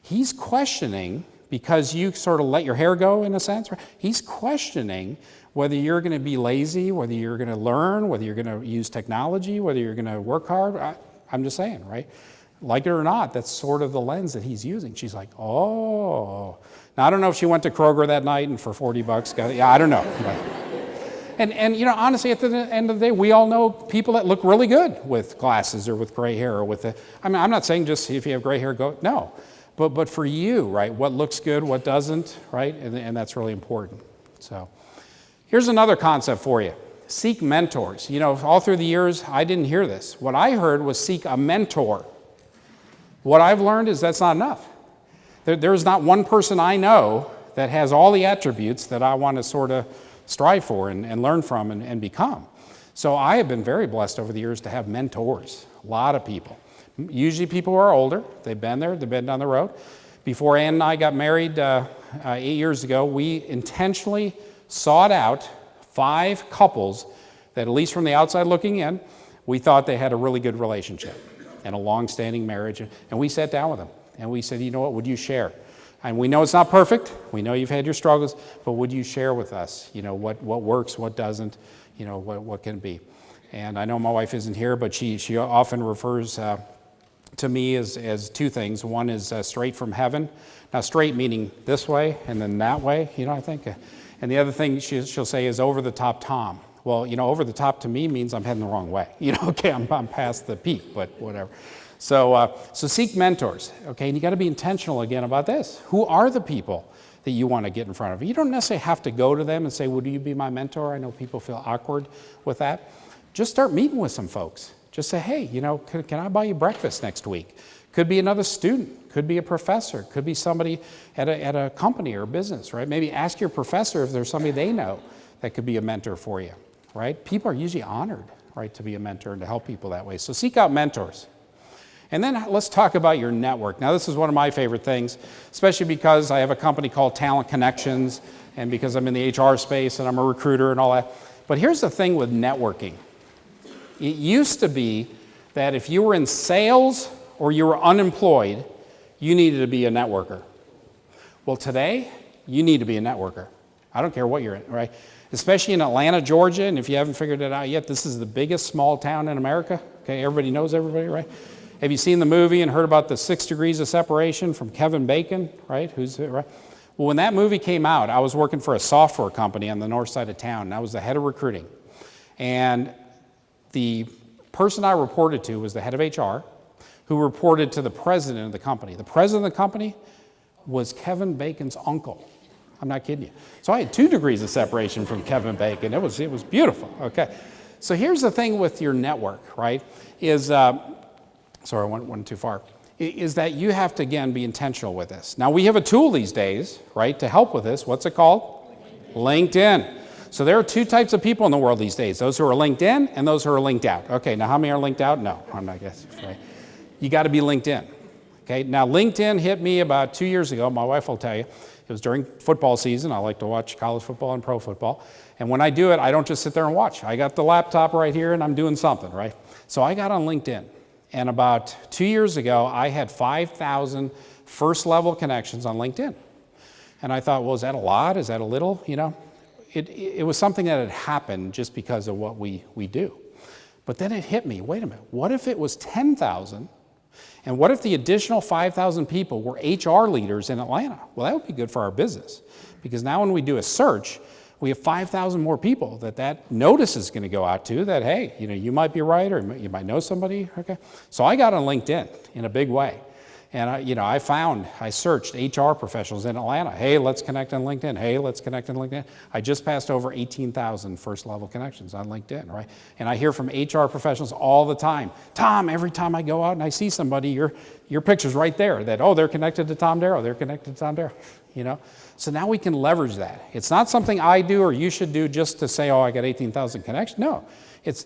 [SPEAKER 1] he's questioning, because you sort of let your hair go in a sense, right? He's questioning whether you're going to be lazy, whether you're going to learn, whether you're going to use technology, whether you're going to work hard. I'm just saying, right? Like it or not, that's sort of the lens that he's using. She's like, oh. Now, I don't know if she went to Kroger that night and for $40 I don't know. And honestly, at the end of the day, we all know people that look really good with glasses or with gray hair or with I'm not saying just if you have gray hair, go, no. But for you, right, what looks good, what doesn't, right? And that's really important. So here's another concept for you. Seek mentors. All through the years, I didn't hear this. What I heard was seek a mentor. What I've learned is that's not enough. There's not one person I know that has all the attributes that I want to sort of strive for and learn from and become. So I have been very blessed over the years to have mentors, a lot of people. Usually people who are older, they've been there, they've been down the road. Before Ann and I got married 8 years ago, we intentionally sought out 5 couples that, at least from the outside looking in, we thought they had a really good relationship and a long-standing marriage. And we sat down with them and we said, you know what, would you share? And we know it's not perfect. We know you've had your struggles, but would you share with us, what works, what doesn't, what can be? And I know my wife isn't here, but she often refers to me as 2 things. One is straight from heaven. Now, straight meaning this way and then that way, I think. And the other thing she'll say is over the top Tom. Well, over the top to me means I'm heading the wrong way. Okay, I'm past the peak, but whatever. So seek mentors, okay? And you got to be intentional again about this. Who are the people that you want to get in front of? You don't necessarily have to go to them and say, would you be my mentor? I know people feel awkward with that. Just start meeting with some folks. Just say, hey, can I buy you breakfast next week? Could be another student, could be a professor, could be somebody at a company or a business, right? Maybe ask your professor if there's somebody they know that could be a mentor for you, right? People are usually honored, right, to be a mentor and to help people that way. So seek out mentors. And then let's talk about your network. Now, this is one of my favorite things, especially because I have a company called Talent Connections and because I'm in the HR space and I'm a recruiter and all that. But here's the thing with networking. It used to be that if you were in sales or you were unemployed, you needed to be a networker. Well, today, you need to be a networker. I don't care what you're in, right? Especially in Atlanta, Georgia, and if you haven't figured it out yet, this is the biggest small town in America. Okay, everybody knows everybody, right? Have you seen the movie and heard about the 6 degrees of separation from Kevin Bacon, right? Right? Well, when that movie came out, I was working for a software company on the north side of town, and I was the head of recruiting. And the person I reported to was the head of HR, who reported to the president of the company. The president of the company was Kevin Bacon's uncle. I'm not kidding you. So I had 2 degrees of separation from Kevin Bacon. It was beautiful, okay? So here's the thing with your network, right, is, sorry, I went too far, is that you have to, again, be intentional with this. Now, we have a tool these days, right, to help with this. What's it called? LinkedIn. So there are 2 types of people in the world these days, those who are linked in and those who are linked out. Okay, now how many are linked out? No, I'm not guessing, right? You got to be linked in. Okay, now LinkedIn hit me about 2 years ago. My wife will tell you. It was during football season. I like to watch college football and pro football. And when I do it, I don't just sit there and watch. I got the laptop right here and I'm doing something, right? So I got on LinkedIn. And about 2 years ago, I had 5,000 first level connections on LinkedIn. And I thought, well, is that a lot? Is that a little? It was something that had happened just because of what we do. But then it hit me, wait a minute, what if it was 10,000? And what if the additional 5,000 people were HR leaders in Atlanta? Well, that would be good for our business. Because now when we do a search, we have 5,000 more people that notice is going to go out to that, hey, you might be right or you might know somebody. Okay. So I got on LinkedIn in a big way. And I searched HR professionals in Atlanta. Hey, let's connect on LinkedIn. Hey, let's connect on LinkedIn. I just passed over 18,000 first level connections on LinkedIn, right? And I hear from HR professionals all the time. Tom, every time I go out and I see somebody, your picture's right there that, oh, they're connected to Tom Darrow. They're connected to Tom Darrow, So now we can leverage that. It's not something I do or you should do just to say, oh, I got 18,000 connections. No,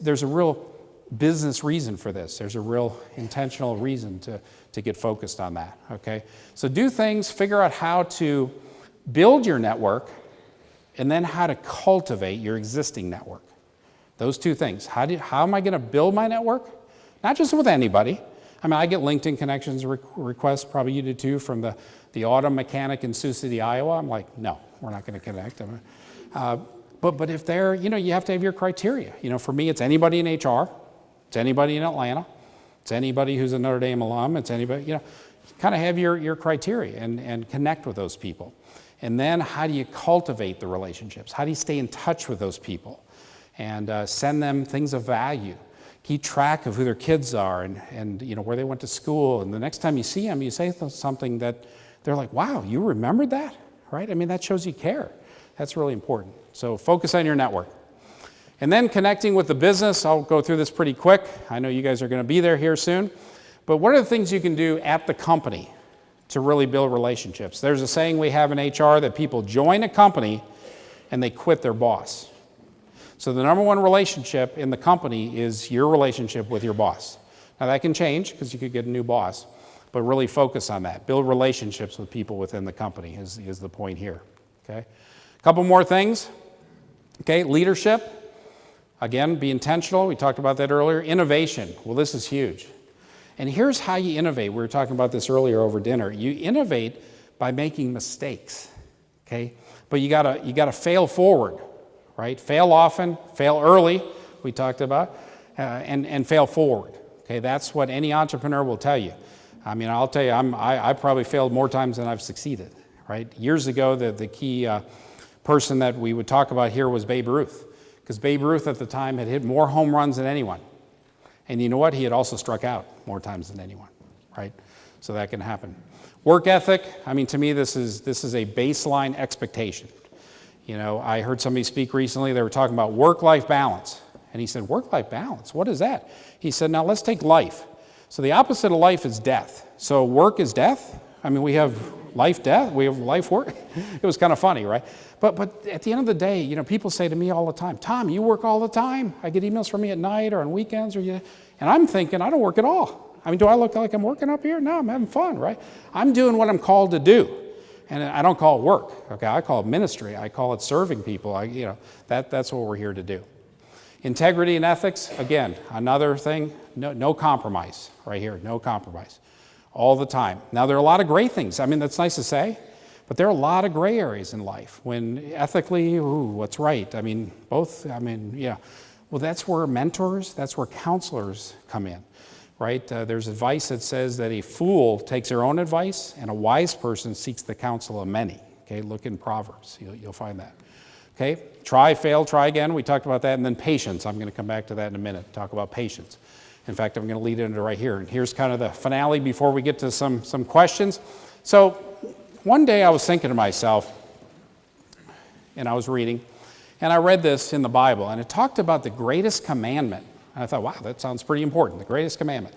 [SPEAKER 1] there's a real business reason for this. There's a real intentional reason to get focused on that, okay? So do things, figure out how to build your network, and then how to cultivate your existing network. Those 2 things. How am I going to build my network? Not just with anybody. I mean, I get LinkedIn connections requests, probably you do too, from the auto mechanic in Sioux City, Iowa. I'm like, no, we're not going to connect. But if they're, you have to have your criteria. For me, it's anybody in HR. It's anybody in Atlanta. It's anybody who's a Notre Dame alum. It's anybody, kind of have your criteria and connect with those people. And then how do you cultivate the relationships? How do you stay in touch with those people and send them things of value? Keep track of who their kids are and where they went to school. And the next time you see them, you say something that they're like, wow, you remembered that, right? I mean, that shows you care. That's really important. So focus on your network. And then connecting with the business, I'll go through this pretty quick. I know you guys are going to be there here soon. But what are the things you can do at the company to really build relationships? There's a saying we have in HR that people join a company and they quit their boss. So the number one relationship in the company is your relationship with your boss. Now that can change because you could get a new boss, but really focus on that. Build relationships with people within the company is the point here, okay? A couple more things, okay? Leadership, again, be intentional. We talked about that earlier. Innovation, well, this is huge. And here's how you innovate. We were talking about this earlier over dinner. You innovate by making mistakes, okay? But you gotta fail forward, right? Fail often, fail early, we talked about, and fail forward. Okay, that's what any entrepreneur will tell you. I mean, I'll tell you, I probably failed more times than I've succeeded, right? Years ago, the key person that we would talk about here was Babe Ruth, because Babe Ruth at the time had hit more home runs than anyone. And you know what? He had also struck out more times than anyone, right? So that can happen. Work ethic, I mean, to me, this is a baseline expectation. You know, I heard somebody speak recently, they were talking about work-life balance. And he said, work-life balance, what is that? He said, now let's take life. So the opposite of life is death. So work is death. I mean, we have life, death, we have life, work. It was kind of funny, right? But at the end of the day, you know, people say to me all the time, Tom, you work all the time. I get emails from you at night or on weekends. And I'm thinking, I don't work at all. I mean, do I look like I'm working up here? No, I'm having fun, right? I'm doing what I'm called to do. And I don't call it work, okay? I call it ministry. I call it serving people. That's what we're here to do. Integrity and ethics, again, another thing, no compromise right here, no compromise, all the time. Now, there are a lot of great things. I mean, that's nice to say, but there are a lot of gray areas in life when ethically, what's right? I mean, well, that's where mentors, that's where counselors come in, right? There's advice that says that a fool takes their own advice and a wise person seeks the counsel of many, okay? Look in Proverbs, you'll find that. Okay, try, fail, try again. We talked about that. And then patience. I'm going to come back to that in a minute, talk about patience. In fact, I'm going to lead into right here. And here's kind of the finale before we get to some questions. So one day I was thinking to myself, and I was reading, and I read this in the Bible, and it talked about the greatest commandment. And I thought, wow, that sounds pretty important, the greatest commandment.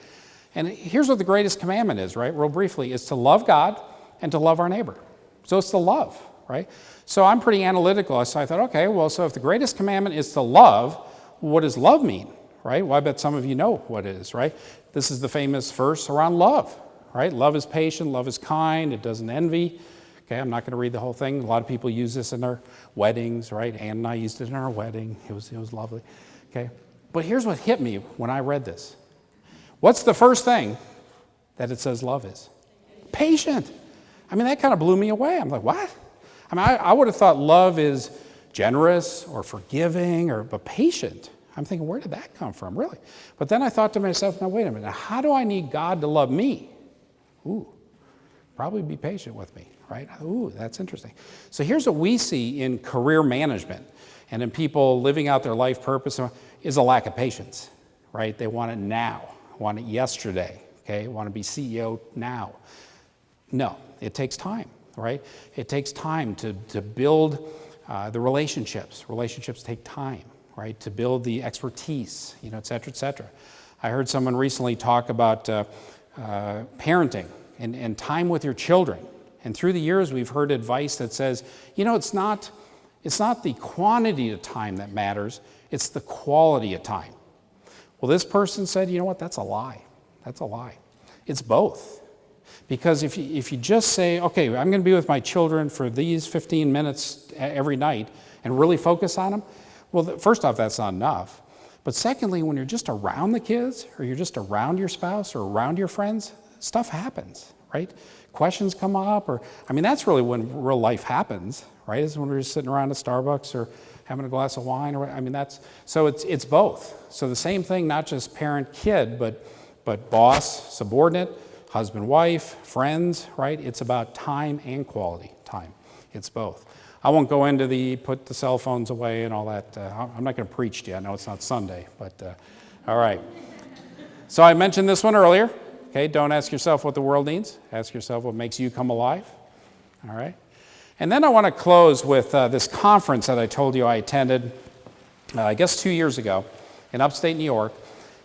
[SPEAKER 1] And here's what the greatest commandment is, right, real briefly, is to love God and to love our neighbor. So it's to love, right? So I'm pretty analytical. So I thought, okay, well, so if the greatest commandment is to love, what does love mean, right? Well, I bet some of you know what it is, right? This is the famous verse around love, right? Love is patient, love is kind, it doesn't envy. Okay, I'm not going to read the whole thing. A lot of people use this in their weddings, right? Ann and I used it in our wedding. It was lovely, okay? But here's what hit me when I read this. What's the first thing that it says love is? Patient. I mean, that kind of blew me away. I'm like, what? I mean, I would have thought love is generous or forgiving but patient. I'm thinking, where did that come from, really? But then I thought to myself, now wait a minute, how do I need God to love me? Probably be patient with me, right? That's interesting. So here's what we see in career management and in people living out their life purpose is a lack of patience, right? They want it now, want it yesterday, okay? Want to be CEO now. No, it takes time. Right? It takes time to build the relationships. Relationships take time, right? To build the expertise, et cetera, et cetera. I heard someone recently talk about parenting and time with your children. And through the years, we've heard advice that says, it's not the quantity of time that matters, it's the quality of time. Well, this person said, you know what, that's a lie. That's a lie. It's both. Because if you just say, okay, I'm going to be with my children for these 15 minutes every night and really focus on them, well, first off, that's not enough. But secondly, when you're just around the kids or you're just around your spouse or around your friends, stuff happens, right? Questions come up that's really when real life happens, right? Is when we're just sitting around at Starbucks or having a glass of wine so it's both. So the same thing, not just parent-kid, but boss, subordinate, husband-wife, friends, right? It's about time and quality time. It's both. I won't go into put the cell phones away and all that. I'm not going to preach to you. I know it's not Sunday, but all right. So I mentioned this one earlier. Okay, don't ask yourself what the world needs. Ask yourself what makes you come alive. All right. And then I want to close with this conference that I told you I attended, I guess 2 years ago in upstate New York.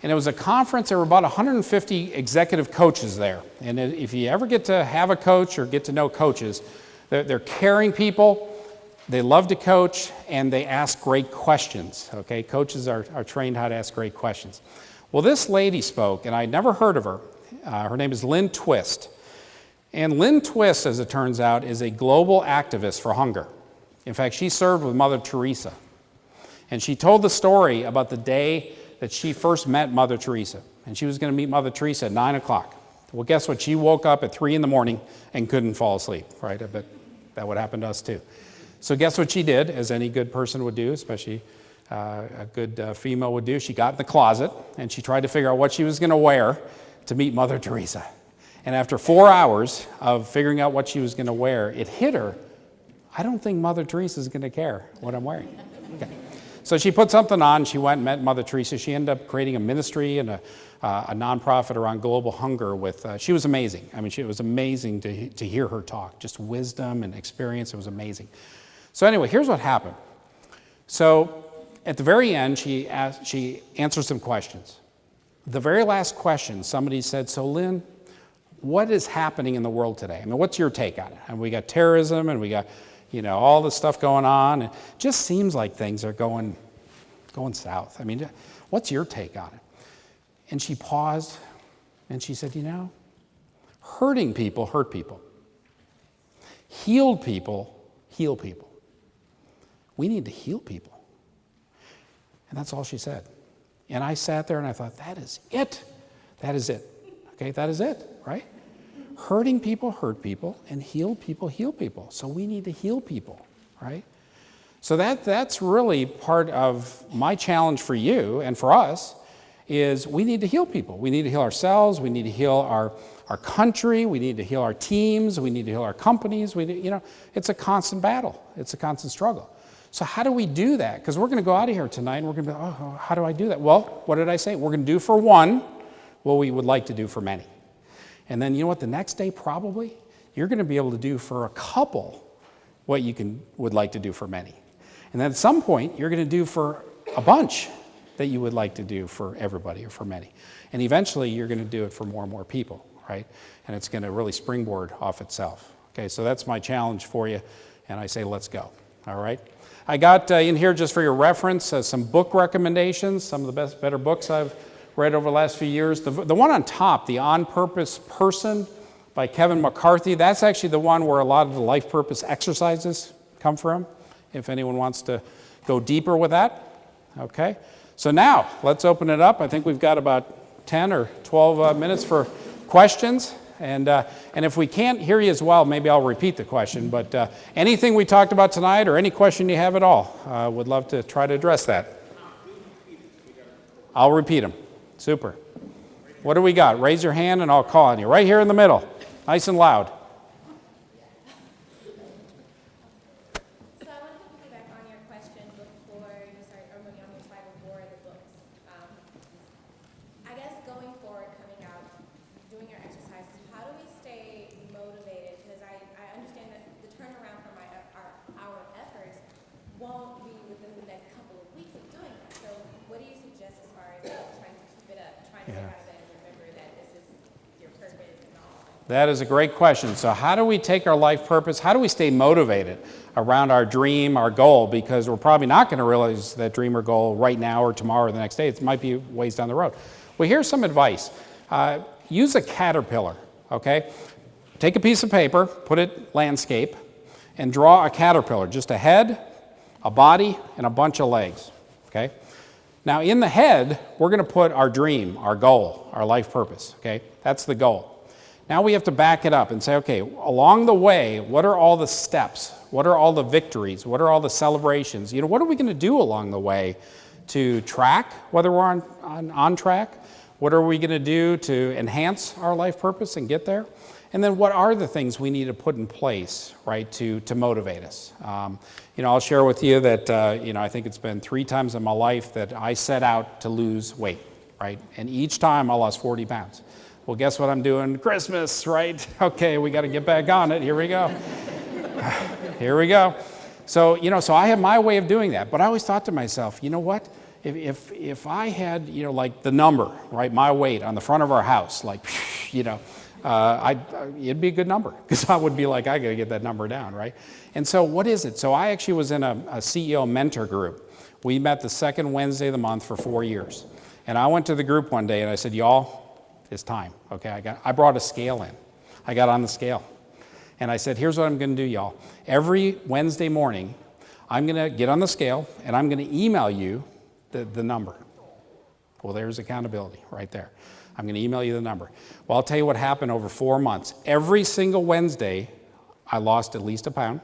[SPEAKER 1] And it was a conference. There were about 150 executive coaches there. And if you ever get to have a coach or get to know coaches, they're caring people. They love to coach, and they ask great questions, okay? Coaches are trained how to ask great questions. Well, this lady spoke, and I'd never heard of her. Her name is Lynn Twist. And Lynn Twist, as it turns out, is a global activist for hunger. In fact, she served with Mother Teresa. And she told the story about the day that she first met Mother Teresa. And she was going to meet Mother Teresa at 9 o'clock. Well, guess what? She woke up at 3 in the morning and couldn't fall asleep, right? I bet that would happen to us too. So guess what she did, as any good person would do, especially a good female would do? She got in the closet and she tried to figure out what she was going to wear to meet Mother Teresa. And after 4 hours of figuring out what she was going to wear, it hit her, I don't think Mother Teresa is going to care what I'm wearing. Okay. So she put something on, she went and met Mother Teresa. She ended up creating a ministry and a nonprofit around global hunger with, she was amazing. I mean, it was amazing to hear her talk, just wisdom and experience, it was amazing. So anyway, here's what happened. So at the very end, she answered some questions. The very last question, somebody said, so Lynn, what is happening in the world today? I mean, what's your take on it? And we got terrorism and we got, all this stuff going on. It just seems like things are going south. I mean, what's your take on it? And she paused and she said, hurting people hurt people. Healed people heal people. We need to heal people. And that's all she said. And I sat there and I thought, that is it. That is it. Okay, that is it, right? Hurting people hurt people, and healed people heal people. So we need to heal people, right? So that's really part of my challenge for you and for us is we need to heal people. We need to heal ourselves. We need to heal our country. We need to heal our teams. We need to heal our companies. It's a constant battle. It's a constant struggle. So how do we do that? Because we're going to go out of here tonight and we're going to be, how do I do that? Well, what did I say? We're going to do for one what we would like to do for many. And then you know what? The next day probably you're going to be able to do for a couple what you would like to do for many. And then at some point you're going to do for a bunch that you would like to do for everybody or for many. And eventually you're going to do it for more and more people, right? And it's going to really springboard off itself. Okay, so that's my challenge for you. And I say, let's go. All right. I got in here just for your reference some book recommendations, some of the better books I've read over the last few years. The one on top, The On Purpose Person by Kevin McCarthy, that's actually the one where a lot of the life purpose exercises come from, if anyone wants to go deeper with that. Okay, so now let's open it up. I think we've got about 10 or 12 minutes for questions. And if we can't hear you as well, maybe I'll repeat the question. But anything we talked about tonight or any question you have at all, would love to try to address that. I'll repeat them. Super. What do we got? Raise your hand and I'll call on you. Right here in the middle. Nice and loud.
[SPEAKER 2] So I want to piggyback on your question before you start, or when you're on your slide before the books. I guess going forward, coming out, doing your exercises, how do we stay motivated? Because I understand that the turnaround from our efforts won't be within the next couple of weeks of doing that. So what do you suggest as far as trying to keep it up, trying to get out of bed and remember that this is your purpose and all?
[SPEAKER 1] That is a great question. So how do we take our life purpose? How do we stay motivated around our dream, our goal? Because we're probably not going to realize that dream or goal right now or tomorrow or the next day. It might be ways down the road. Well, here's some advice. Use a caterpillar, okay? Take a piece of paper, put it landscape, and draw a caterpillar, just a head, a body, and a bunch of legs, okay? Now, in the head, we're going to put our dream, our goal, our life purpose, okay? That's the goal. Now we have to back it up and say, okay, along the way, what are all the steps? What are all the victories? What are all the celebrations? What are we going to do along the way to track whether we're on track? What are we going to do to enhance our life purpose and get there? And then what are the things we need to put in place, right, to motivate us? I'll share with you that, I think it's been 3 times in my life that I set out to lose weight, right? And each time I lost 40 pounds. Well, guess what I'm doing? Christmas, right? Okay, we got to get back on it. Here we go. Here we go. So, so I have my way of doing that. But I always thought to myself, you know what? If I had, like the number, right, my weight on the front of our house, like, it'd be a good number because I would be like, I got to get that number down, right? And so what is it? So I actually was in a CEO mentor group. We met the second Wednesday of the month for 4 years. And I went to the group one day and I said, y'all, it's time, okay? I brought a scale in. I got on the scale. And I said, here's what I'm going to do, y'all. Every Wednesday morning, I'm going to get on the scale and I'm going to email you the number. Well, there's accountability right there. I'm going to email you the number. Well, I'll tell you what happened over 4 months. Every single Wednesday, I lost at least a pound.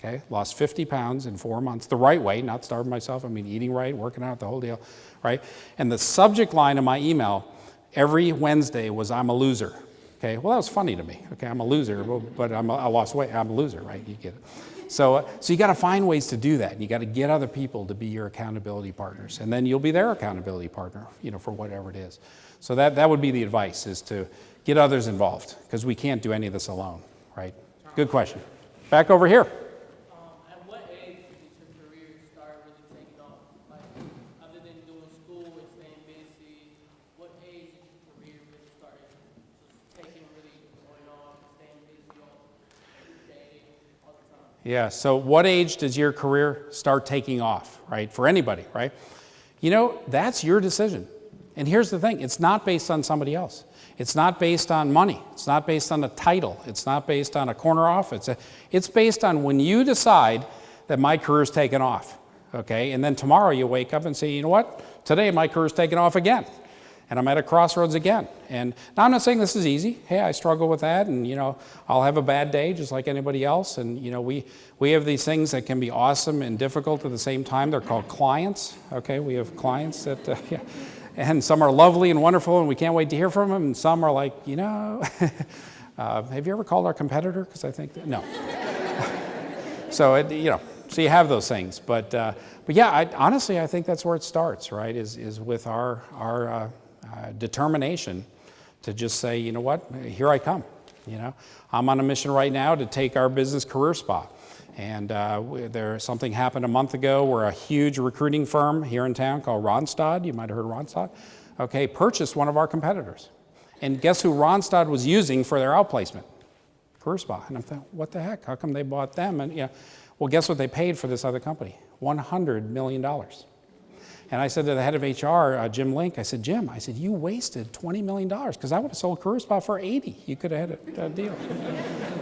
[SPEAKER 1] Okay, lost 50 pounds in 4 months, the right way, not starving myself. I mean, eating right, working out, the whole deal, right? And the subject line of my email every Wednesday was, I'm a loser. Okay, well, that was funny to me. Okay, I'm a loser, but I lost weight. I'm a loser, right? You get it. So you got to find ways to do that. You got to get other people to be your accountability partners, and then you'll be their accountability partner, for whatever it is. So that would be the advice, is to get others involved, because we can't do any of this alone, right? Good question. Back over here. Yeah, so what age does your career start taking off, right? For anybody, right? That's your decision. And here's the thing, it's not based on somebody else. It's not based on money. It's not based on a title. It's not based on a corner office. It's based on when you decide that my career's taken off, okay? And then tomorrow you wake up and say, you know what? Today my career's taken off again. And I'm at a crossroads again. And now I'm not saying this is easy. Hey, I struggle with that, and I'll have a bad day just like anybody else. And we have these things that can be awesome and difficult at the same time. They're called clients. Okay, we have clients that, and some are lovely and wonderful, and we can't wait to hear from them. And some are like, have you ever called our competitor? Because I think no. So so you have those things, but yeah, honestly, I think that's where it starts, right? Is with our determination to just say, you know what, here I come. I'm on a mission right now to take our business career spa. And something happened a month ago where a huge recruiting firm here in town called Ronstadt, you might have heard of Ronstadt, okay, purchased one of our competitors. And guess who Ronstadt was using for their outplacement? Career spa. And I'm thinking, what the heck? How come they bought them? And well, guess what they paid for this other company? $100 million. And I said to the head of HR, Jim Link, I said, Jim, you wasted $20 million, because I would have sold Career Spa for 80. You could have had a deal.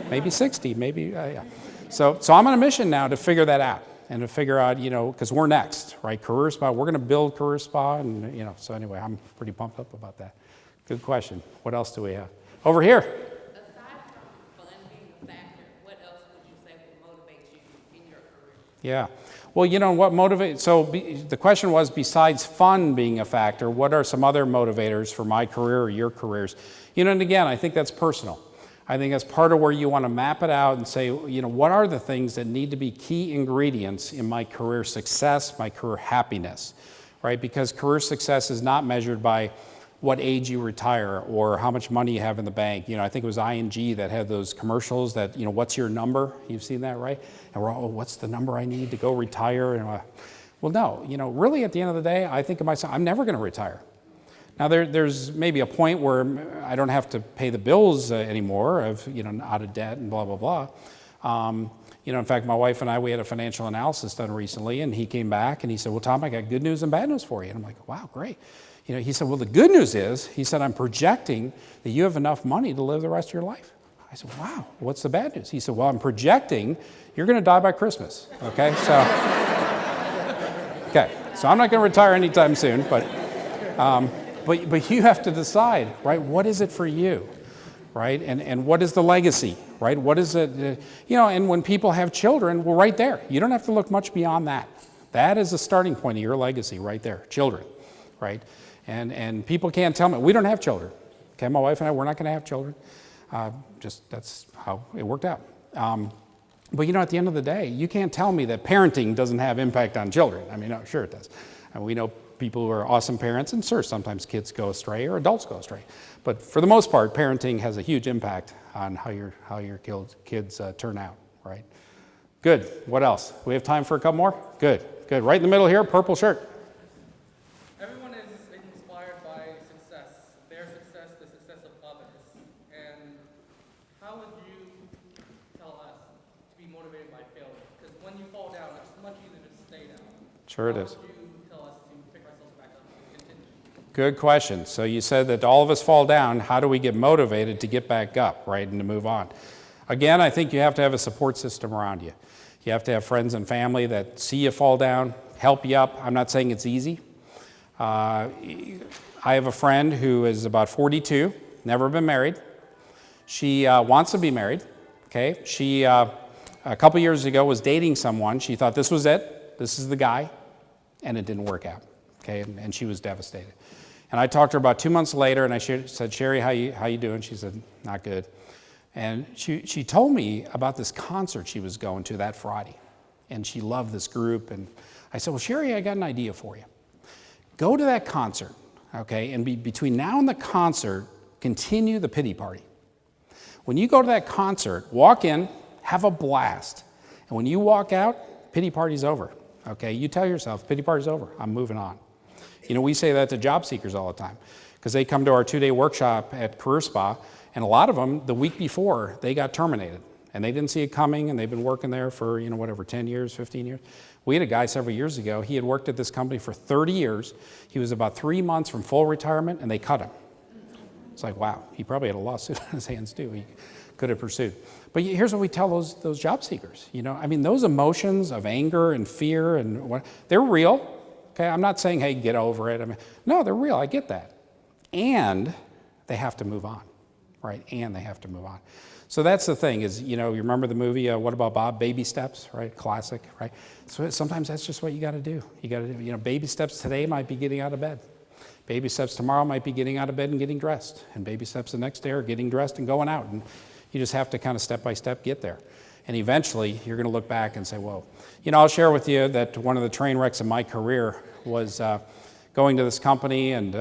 [SPEAKER 1] Maybe 60, maybe, yeah. So I'm on a mission now to figure that out, and to figure out, because we're next, right? Career Spa, we're going to build Career Spa, and, so anyway, I'm pretty pumped up about that. Good question. What else do we have? Over here.
[SPEAKER 3] Aside from fun being a factor, what else would you say would motivate you in your career?
[SPEAKER 1] Yeah. Well, what motivates, so the question was, besides fun being a factor, what are some other motivators for my career or your careers? And again, I think that's personal. I think that's part of where you want to map it out and say, what are the things that need to be key ingredients in my career success, my career happiness, right? Because career success is not measured by what age you retire or how much money you have in the bank. I think it was ING that had those commercials that, what's your number? You've seen that, right? And we're all, what's the number I need to go retire? And well, no, really at the end of the day, I think of myself, I'm never going to retire. Now there's maybe a point where I don't have to pay the bills anymore of, out of debt and blah, blah, blah. In fact, my wife and I, we had a financial analysis done recently, and he came back and he said, well, Tom, I got good news and bad news for you. And I'm like, wow, great. He said, well, the good news is, he said, I'm projecting that you have enough money to live the rest of your life. I said, wow, what's the bad news? He said, well, I'm projecting you're going to die by Christmas. Okay, so I'm not going to retire anytime soon, but you have to decide, right? What is it for you, right? And what is the legacy, right? What is it, and when people have children, well, right there, you don't have to look much beyond that. That is the starting point of your legacy right there, children, right? And people can't tell me, we don't have children. Okay, my wife and I, we're not going to have children. Just that's how it worked out. But at the end of the day, you can't tell me that parenting doesn't have impact on children. I mean, no, sure it does. And we know people who are awesome parents, and sure, sometimes kids go astray or adults go astray. But for the most part, parenting has a huge impact on how your kids turn out, right? Good. What else? We have time for a couple more? Good. Right in the middle here, purple shirt.
[SPEAKER 4] Everyone is inspired by success, their success, the success of others. And how would you tell us to be motivated by failure? Because when you fall down, it's much easier to stay down.
[SPEAKER 1] Sure it
[SPEAKER 4] How
[SPEAKER 1] is.
[SPEAKER 4] would you tell us to pick ourselves back up and continue?
[SPEAKER 1] Good question. So you said that all of us fall down. How do we get motivated to get back up, right, and to move on? Again, I think you have to have a support system around you. You have to have friends and family that see you fall down, help you up. I'm not saying it's easy. I have a friend who is about 42, never been married. She wants to be married, okay? She, a couple years ago, was dating someone. She thought this was it, this is the guy, and it didn't work out, okay? And she was devastated. And I talked to her about 2 months later, and I said, Sherry, how you doing? She said, not good. And she told me about this concert she was going to that Friday, and she loved this group. And I said, well, Sherry, I got an idea for you. Go to that concert, okay, and between now and the concert, continue the pity party. When you go to that concert, walk in, have a blast. And when you walk out, pity party's over, okay? You tell yourself, pity party's over, I'm moving on. You know, we say that to job seekers all the time because they come to our 2-day workshop at Career Spa, and a lot of them, the week before, they got terminated. And they didn't see it coming, and they've been working there for, 10 years, 15 years. We had a guy several years ago, he had worked at this company for 30 years. He was about 3 months from full retirement, and they cut him. It's like, wow, he probably had a lawsuit on his hands too. He could have pursued. But here's what we tell those job seekers. Those emotions of anger and fear, and they're real. Okay, I'm not saying, hey, get over it. No, they're real, I get that. And they have to move on, right? And they have to move on. So that's the thing is, you remember the movie, What About Bob? Baby Steps, right? Classic, right? So sometimes that's just what you got to do. You got to do, baby steps today might be getting out of bed. Baby steps tomorrow might be getting out of bed and getting dressed. And baby steps the next day are getting dressed and going out. And you just have to kind of step by step get there. And eventually, you're going to look back and say, whoa. I'll share with you that one of the train wrecks in my career was going to this company and,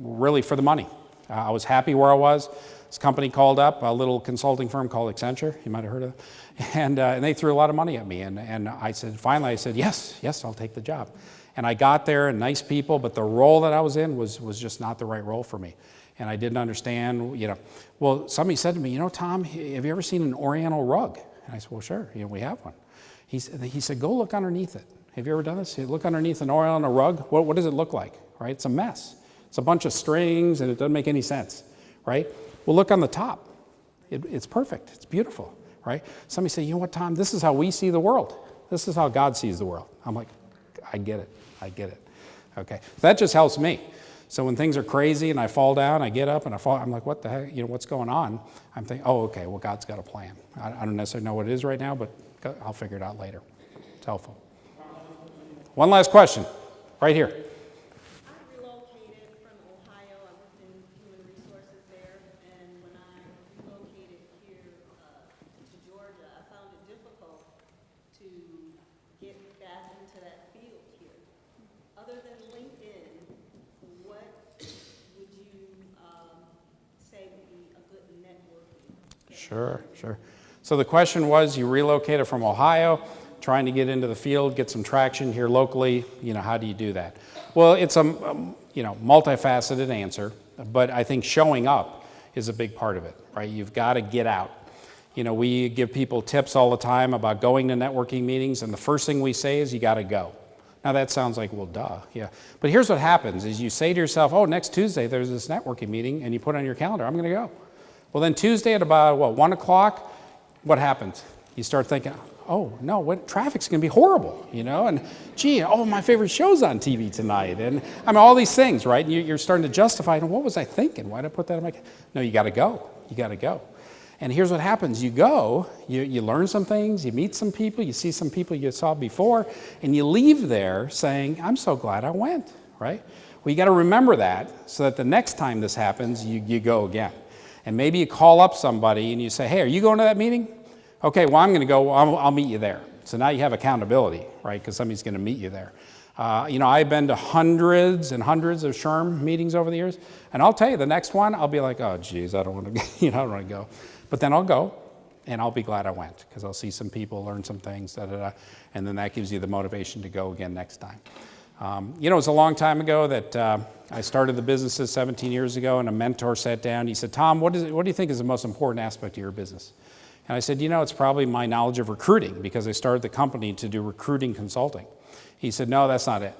[SPEAKER 1] really for the money. I was happy where I was. This company called up, a little consulting firm called Accenture. You might have heard of it. And they threw a lot of money at me. And I said, finally, yes, I'll take the job. And I got there, and nice people, but the role that I was in was just not the right role for me. And I didn't understand, Well, somebody said to me, Tom, have you ever seen an Oriental rug? And I said, well, sure, we have one. He said, go look underneath it. Have you ever done this? You look underneath an Oriental rug. What does it look like, right? It's a mess. It's a bunch of strings, and it doesn't make any sense, right? Well, look on the top. It's perfect. It's beautiful, right? Somebody say, you know what, Tom, this is how we see the world. This is how God sees the world. I'm like, I get it. Okay, that just helps me. So when things are crazy and I fall down, I get up and I fall, I'm like, what the heck, what's going on? I'm thinking, oh, okay, well, God's got a plan. I don't necessarily know what it is right now, but I'll figure it out later. It's helpful. One last question, right here.
[SPEAKER 5] I relocated from Ohio. I worked in human resources there, and when I relocated here to Georgia, I found it difficult to get back into that field here. Other than LinkedIn, what would you say would be a good networking?
[SPEAKER 1] Sure. So the question was, you relocated from Ohio, trying to get into the field, get some traction here locally, how do you do that? Well, it's a multifaceted answer, but I think showing up is a big part of it, right? You've got to get out. We give people tips all the time about going to networking meetings, and the first thing we say is you got to go. Now that sounds like, well, duh, yeah. But here's what happens is you say to yourself, oh, next Tuesday there's this networking meeting, and you put on your calendar, I'm going to go. Well, then Tuesday at about, 1 o'clock, what happens? You start thinking, oh, no, traffic's going to be horrible, and gee, my favorite show's on TV tonight. And all these things, right? And you're starting to justify, and what was I thinking? Why did I put that in my... No, you got to go. You got to go. And here's what happens. You go, you learn some things, you meet some people, you see some people you saw before, and you leave there saying, I'm so glad I went, right? Well, you got to remember that so that the next time this happens, you go again. And maybe you call up somebody and you say, hey, are you going to that meeting? Okay, well, I'm going to go. I'll meet you there. So now you have accountability, right? Because somebody's going to meet you there. I've been to hundreds and hundreds of SHRM meetings over the years, and I'll tell you, the next one, I'll be like, oh, geez, I don't want to, I don't want to go. But then I'll go, and I'll be glad I went, because I'll see some people, learn some things, and then that gives you the motivation to go again next time. You know, it was a long time ago that I started the businesses 17 years ago, and a mentor sat down. He said, Tom, what do you think is the most important aspect of your business? And I said, you know, it's probably my knowledge of recruiting, because I started the company to do recruiting consulting. He said, no, that's not it.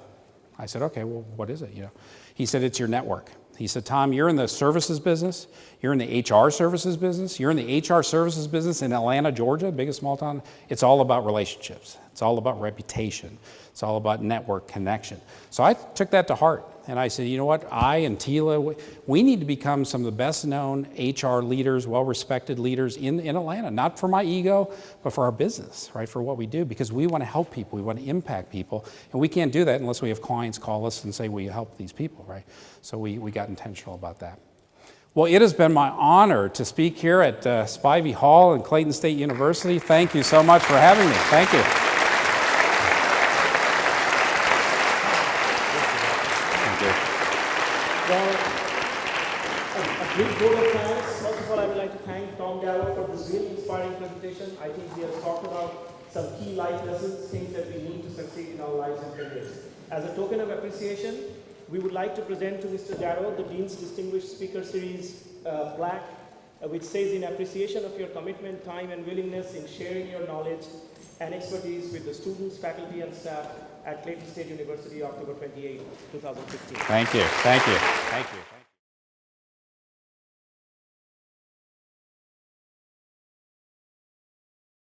[SPEAKER 1] I said, okay, well, what is it? You know, he said, it's your network. He said, Tom, you're in the services business. You're in the HR services business. You're in the HR services business in Atlanta, Georgia, biggest small town. It's all about relationships. It's all about reputation. It's all about network connection. So I took that to heart. And I said, you know what, I and Tila, we need to become some of the best known HR leaders, well-respected leaders in Atlanta, not for my ego, but for our business, right, for what we do, because we want to help people, we want to impact people, and we can't do that unless we have clients call us and say, will you help these people, right? So we got intentional about that. Well, it has been my honor to speak here at Spivey Hall and Clayton State University. Thank you so much for having me. Thank you.
[SPEAKER 6] Well, a big vote of thanks. First of all, I would like to thank Tom Darrow for this really inspiring presentation. I think he has talked about some key life lessons, things that we need to succeed in our lives and careers. As a token of appreciation, we would like to present to Mr. Darrow the Dean's Distinguished Speaker Series plaque, which says, in appreciation of your commitment, time, and willingness in sharing your knowledge and expertise with the students, faculty, and staff at Clayton State University, October 28, 2015.
[SPEAKER 1] Thank you. Thank you. Thank you.